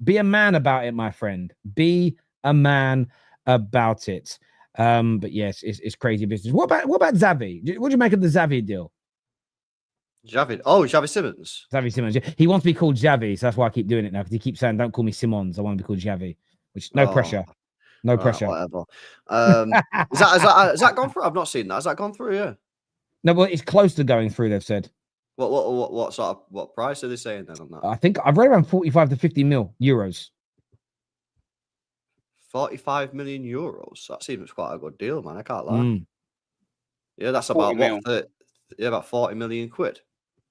Speaker 1: Be a man about it, my friend. Be a man about it. But yes, it's crazy business. What about Xavi? What do you make of the Xavi deal?
Speaker 2: Xavi Simons.
Speaker 1: Xavi Simons. He wants to be called Xavi, so that's why I keep doing it now, because he keeps saying, "Don't call me Simons. I want to be called Xavi." Which no pressure. No pressure.
Speaker 2: Whatever. Has that gone through? I've not seen that. Has that gone through? Yeah.
Speaker 1: No, but it's close to going through. They've said.
Speaker 2: What sort of what price are they saying then on that?
Speaker 1: I think I've read around 45 to 50 mil euros.
Speaker 2: 45 million euros. That seems quite a good deal, man. I can't lie. Yeah, that's about about 40 million quid.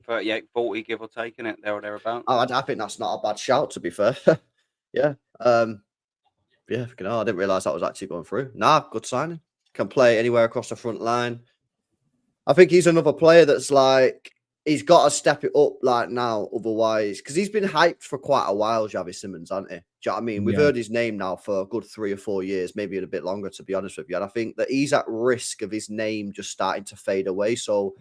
Speaker 3: 38, 40, give or take, in it there or thereabouts.
Speaker 2: I think that's not a bad shout, to be fair. Yeah. I didn't realise that was actually going through. Good signing. Can play anywhere across the front line. I think he's another player that's like, he's got to step it up like now, otherwise, because he's been hyped for quite a while, Xavi Simons, hasn't he? Do you know what I mean? We've heard his name now for a good 3 or 4 years, maybe a bit longer, to be honest with you. And I think that he's at risk of his name just starting to fade away. So,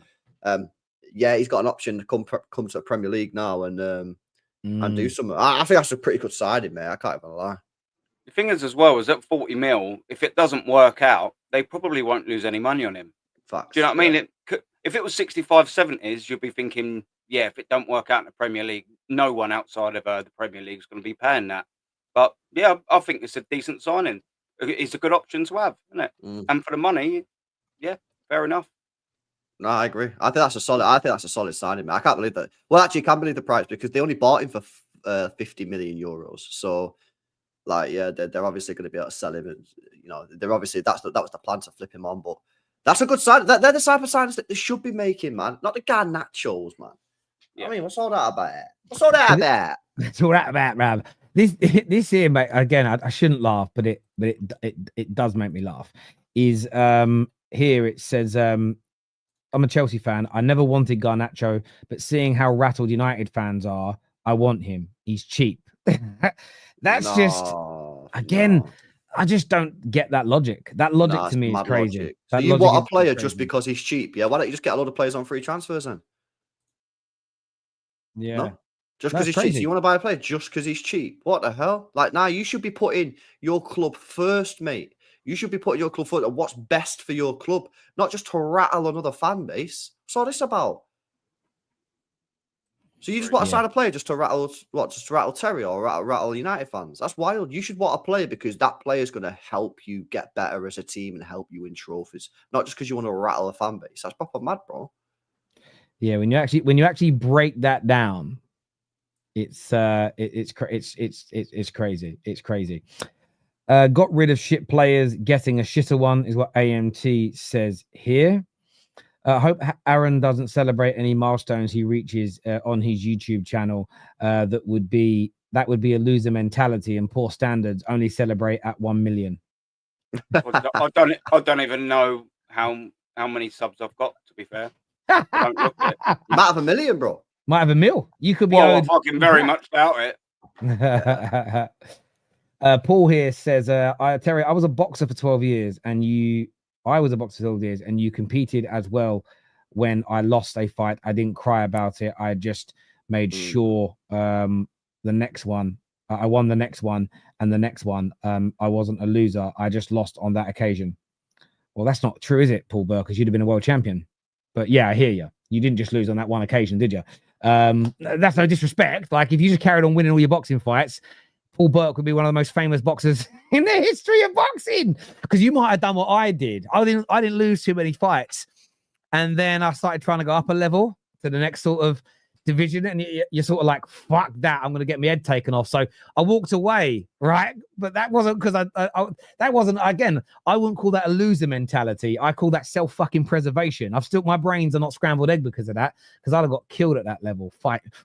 Speaker 2: he's got an option to come to the Premier League now and do something. I think that's a pretty good signing, mate. I can't even lie.
Speaker 3: The thing is, as well, is at 40 mil, if it doesn't work out, they probably won't lose any money on him.
Speaker 2: Facts.
Speaker 3: Do you know what I mean? If it was 65, 70s, you'd be thinking, yeah, if it don't work out in the Premier League, no one outside of the Premier League is going to be paying that. But yeah, I think it's a decent signing. It's a good option to have, isn't it? And for the money, yeah, fair enough.
Speaker 2: No, I agree. I think that's a solid signing, man. I can't believe that. Well, actually, I can't believe the price because they only bought him for 50 million euros. So, like, yeah, they're obviously going to be able to sell him. And, you know, they're obviously that was the plan to flip him on. But that's a good sign. They're the type of signings that they should be making, man. Not the Garnachos, man. Yeah. I mean, what's all that about? What's all that about?
Speaker 1: What's all that about, Rav? This here, mate. Again, I shouldn't laugh, but it does make me laugh. Is here it says I'm a Chelsea fan. I never wanted Garnacho, but seeing how rattled United fans are, I want him. He's cheap. I just don't get that logic. That logic to me is crazy.
Speaker 2: So you want a player just because he's cheap? Yeah. Why don't you just get a lot of players on free transfers then?
Speaker 1: Yeah.
Speaker 2: No? Just because he's cheap. So you want to buy a player just because he's cheap? What the hell? Like, now you should be putting your club first, mate. You should be putting your club forward and what's best for your club, not just to rattle another fan base. What's all this about? So you just want to sign a player just to rattle what? Just to rattle Terry or rattle United fans? That's wild. You should want a player because that player is going to help you get better as a team and help you win trophies, not just because you want to rattle a fan base. That's proper mad, bro. Yeah,
Speaker 1: when you actually break that down, it's crazy. It's crazy. Got rid of shit players, getting a shitter one is what AMT says here. Hope Aaron doesn't celebrate any milestones he reaches on his YouTube channel. That would be a loser mentality and poor standards. Only celebrate at 1 million.
Speaker 3: I don't even know how many subs I've got. To be fair, I don't look at it.
Speaker 2: You might have 1 million, bro.
Speaker 1: Might have 1 mil. You could be.
Speaker 3: Well, I
Speaker 1: owed...
Speaker 3: fucking very much doubt it.
Speaker 1: Paul here says, Terry, I was a boxer for 12 years, and you competed as well. When I lost a fight, I didn't cry about it. I just made sure the next one, I won the next one, and the next one, I wasn't a loser. I just lost on that occasion. Well, that's not true, is it, Paul Burke? Because you'd have been a world champion. But yeah, I hear you. You didn't just lose on that one occasion, did you? That's no disrespect. Like, if you just carried on winning all your boxing fights, Paul Burke would be one of the most famous boxers in the history of boxing. Because you might have done what I did. I didn't lose too many fights. And then I started trying to go up a level to the next sort of division. And you're sort of like, fuck that. I'm going to get my head taken off. So I walked away, right? But that wasn't because that wasn't, again, I wouldn't call that a loser mentality. I call that self-fucking preservation. My brains are not scrambled egg because of that. Because I'd have got killed at that level,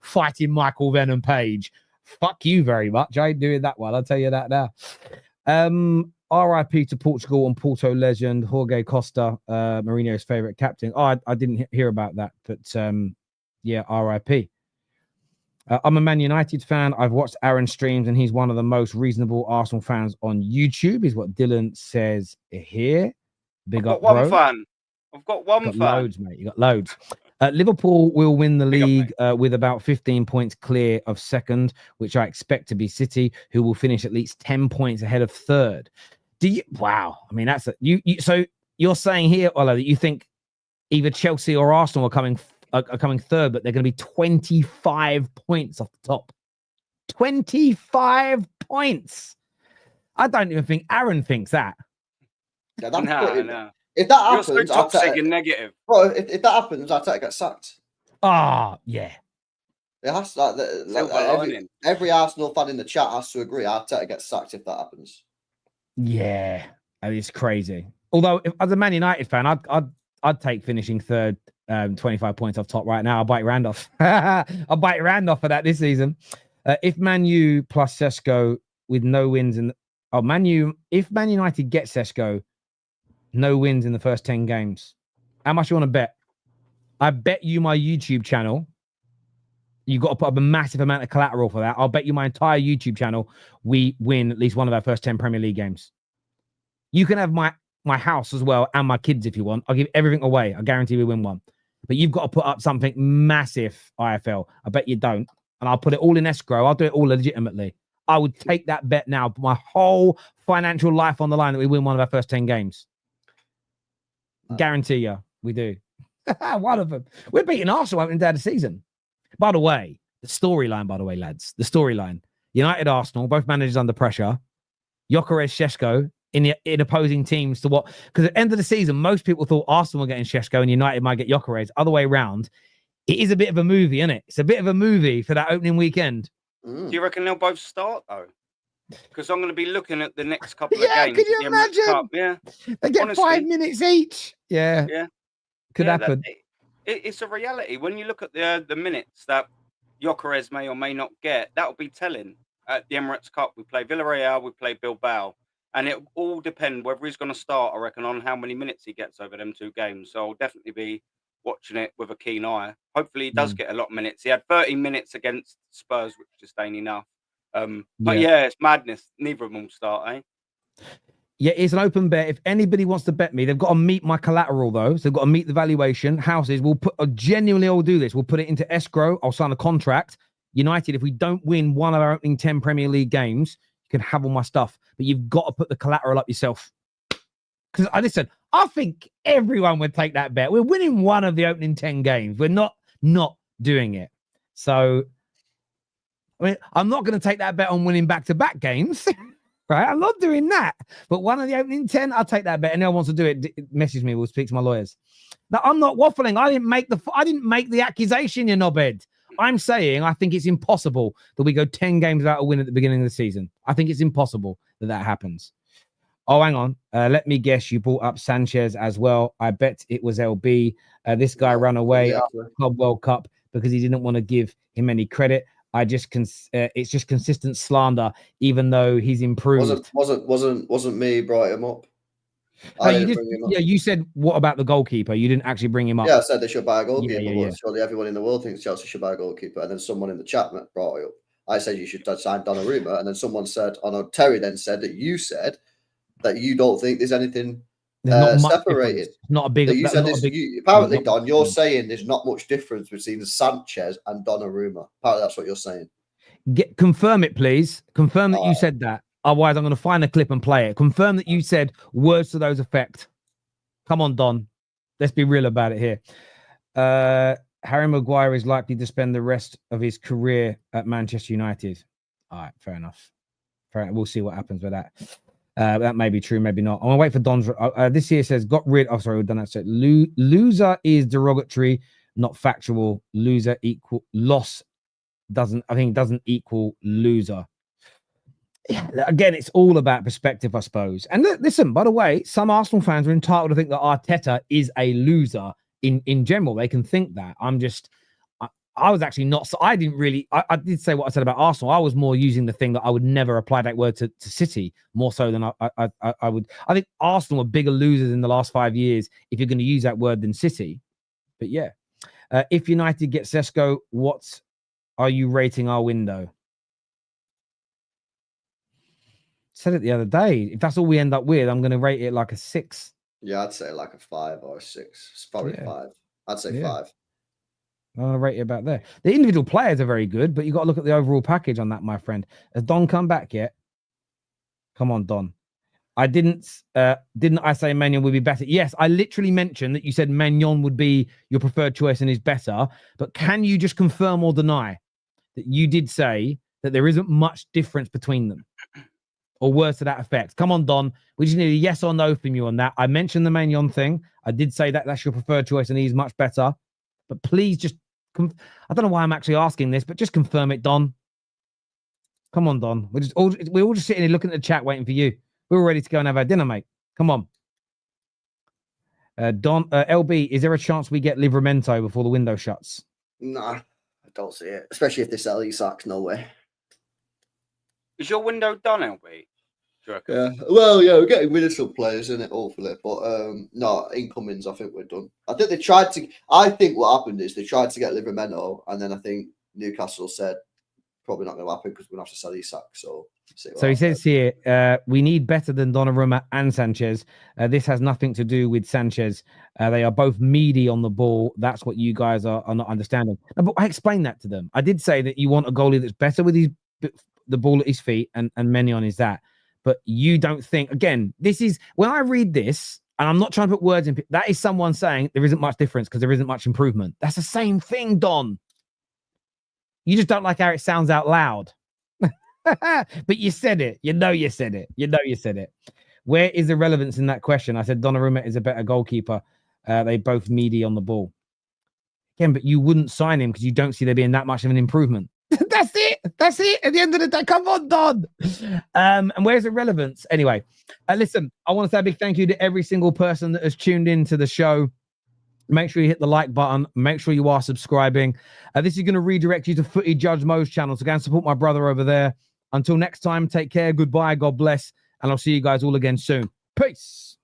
Speaker 1: fighting Michael Venom Page. Fuck you very much. I ain't doing that one. I'll tell you that now. RIP to Portugal and Porto legend Jorge Costa, Mourinho's favorite captain. Oh, I didn't hear about that, but yeah, RIP. I'm a Man United fan. I've watched Aaron's streams, and he's one of the most reasonable Arsenal fans on YouTube, is what Dylan says here. Big up, bro.
Speaker 3: I've got one fan.
Speaker 1: Loads, mate. You got loads. Liverpool will win the league with about 15 points clear of second, which I expect to be City, who will finish at least 10 points ahead of third. Wow. I mean, that's so you're saying here, Ola, that you think either Chelsea or Arsenal are coming third, but they're going to be 25 points off the top. 25 points. I don't even think Aaron thinks that.
Speaker 2: Yeah, that's
Speaker 3: no.
Speaker 2: If that happens,
Speaker 3: you're so toxic and negative.
Speaker 2: Bro, if that happens, Arteta gets sacked.
Speaker 1: Ah, yeah.
Speaker 2: It has to, every Arsenal fan in the chat has to agree. Arteta gets sacked if that happens.
Speaker 1: Yeah, it's crazy. Although, as a Man United fan, I'd take finishing third, 25 points off top right now. I'll bite your hand off. I'll bite your hand off for that this season. If Man U plus Sesko with no wins if Man United get Sesko, no wins in the first 10 games. How much you want to bet? I bet you my YouTube channel. You've got to put up a massive amount of collateral for that. I'll bet you my entire YouTube channel we win at least one of our first 10 Premier League games. You can have my house as well and my kids if you want. I'll give everything away. I guarantee we win one. But you've got to put up something massive, IFL. I bet you don't. And I'll put it all in escrow. I'll do it all legitimately. I would take that bet now. Put my whole financial life on the line that we win one of our first 10 games. Guarantee you, we do. One of them. We're beating Arsenal opening day of the season. By the way, lads. The storyline. United, Arsenal, both managers under pressure. Gyökeres, Sesko in opposing teams to what? Because at the end of the season, most people thought Arsenal were getting Sesko and United might get Gyökeres. Other way around. It is a bit of a movie, isn't it? It's a bit of a movie for that opening weekend.
Speaker 3: Do you reckon they'll both start, though? Because I'm going to be looking at the next couple of games.
Speaker 1: Could you imagine?
Speaker 3: Cup. Yeah.
Speaker 1: They get honestly, 5 minutes each. Yeah. Could happen.
Speaker 3: It's a reality. When you look at the minutes that Gyökeres may or may not get, that'll be telling. At the Emirates Cup, we play Villarreal, we play Bilbao. And it all depend whether he's going to start, I reckon, on how many minutes he gets over them two games. So I'll definitely be watching it with a keen eye. Hopefully he does get a lot of minutes. He had 30 minutes against Spurs, which just ain't enough. But yeah, it's madness. Neither of them will start, eh?
Speaker 1: Yeah, it's an open bet. If anybody wants to bet me, they've got to meet my collateral, though. So they've got to meet the valuation. Houses, genuinely I'll do this. We'll put it into escrow. I'll sign a contract. United, if we don't win one of our opening 10 Premier League games, you can have all my stuff. But you've got to put the collateral up yourself. Because I think everyone would take that bet. We're winning one of the opening 10 games. We're not doing it. So, I mean, I'm not going to take that bet on winning back-to-back games. Right? I'm not doing that. But one of the opening 10, I'll take that bet. Anyone wants to do it, message me. We'll speak to my lawyers. Now, I'm not waffling. I didn't make the accusation, you knobhead. I'm saying I think it's impossible that we go 10 games without a win at the beginning of the season. I think it's impossible that happens. Oh, hang on. Let me guess. You brought up Sanchez as well. I bet it was LB. This guy ran away at the Club World Cup because he didn't want to give him any credit. It's just consistent slander, even though he's improved.
Speaker 2: Wasn't me who brought him up.
Speaker 1: You said what about the goalkeeper? You didn't actually bring him up.
Speaker 2: Yeah, I said they should buy a goalkeeper.
Speaker 1: Yeah.
Speaker 2: Surely everyone in the world thinks Chelsea should buy a goalkeeper. And then someone in the chat brought it up. I said you should sign Donnarumma, and then someone said, Terry then said that you said that you don't think there's anything separated.
Speaker 1: Not a big.
Speaker 2: Apparently, Don, you're saying there's not much difference between Sanchez and Donnarumma. Apparently, that's what you're saying.
Speaker 1: Confirm it, please. Confirm that you said that. Otherwise, I'm going to find a clip and play it. Confirm that you said words to those effect. Come on, Don. Let's be real about it here. Harry Maguire is likely to spend the rest of his career at Manchester United. All right, fair enough. We'll see what happens with that. That may be true, maybe not. I'm going to wait for Don's. This here says, got rid. Oh, sorry, we've done that. So, loser is derogatory, not factual. Loser equal loss doesn't equal loser. Yeah, again, it's all about perspective, I suppose. And listen, by the way, some Arsenal fans are entitled to think that Arteta is a loser in general. They can think that. I was actually not. So I didn't really. I did say what I said about Arsenal. I was more using the thing that I would never apply that word to City more so than I would. I think Arsenal are bigger losers in the last 5 years if you're going to use that word than City. But yeah, if United get Sesko, what are you rating our window? Said it the other day. If that's all we end up with, I'm going to rate it like a 6.
Speaker 2: Yeah, I'd say like a 5 or a 6. It's probably 5. I'd say 5.
Speaker 1: I'm going to rate it about there. The individual players are very good, but you got to look at the overall package on that, my friend. Has Don come back yet? Come on, Don. Didn't I say Maignan would be better? Yes, I literally mentioned that you said Maignan would be your preferred choice and is better. But can you just confirm or deny that you did say that there isn't much difference between them? Or words to that effect. Come on, Don. We just need a yes or no from you on that. I mentioned the Maignan thing. I did say that that's your preferred choice and he's much better. But please just... I don't know why I'm actually asking this, but just confirm it, Don. Come on, Don. We're all just sitting here looking at the chat waiting for you. We're all ready to go and have our dinner, mate. Come on. Don, LB, is there a chance we get Livramento before the window shuts?
Speaker 2: Nah, I don't see it. Especially if they sell Isak, no way.
Speaker 3: Is your window done, LB?
Speaker 2: Yeah, well, yeah, we're getting rid of some players, isn't it? Hopefully, but no, incomings. I think we're done. I think they tried to. I think what happened is they tried to get Livramento, and then I think Newcastle said probably not going to happen because we're going to have to sell Isak. So
Speaker 1: he says here, we need better than Donnarumma and Sanchez. This has nothing to do with Sanchez. They are both meaty on the ball. That's what you guys are not understanding. No, but I explained that to them. I did say that you want a goalie that's better with the ball at his feet, and Maignan is that. But you don't think, again, this is, when I read this, and I'm not trying to put words in, that is someone saying there isn't much difference because there isn't much improvement. That's the same thing, Don. You just don't like how it sounds out loud. But you said it. You know you said it. Where is the relevance in that question? I said Donnarumma is a better goalkeeper. They both meaty on the ball. Again, but you wouldn't sign him because you don't see there being that much of an improvement. That's it. At the end of the day, come on, Don. And where's the relevance? Anyway, listen, I want to say a big thank you to every single person that has tuned into the show. Make sure you hit the like button. Make sure you are subscribing. This is going to redirect you to Footy Judge Mo's channel. So go and support my brother over there. Until next time, take care. Goodbye. God bless. And I'll see you guys all again soon. Peace.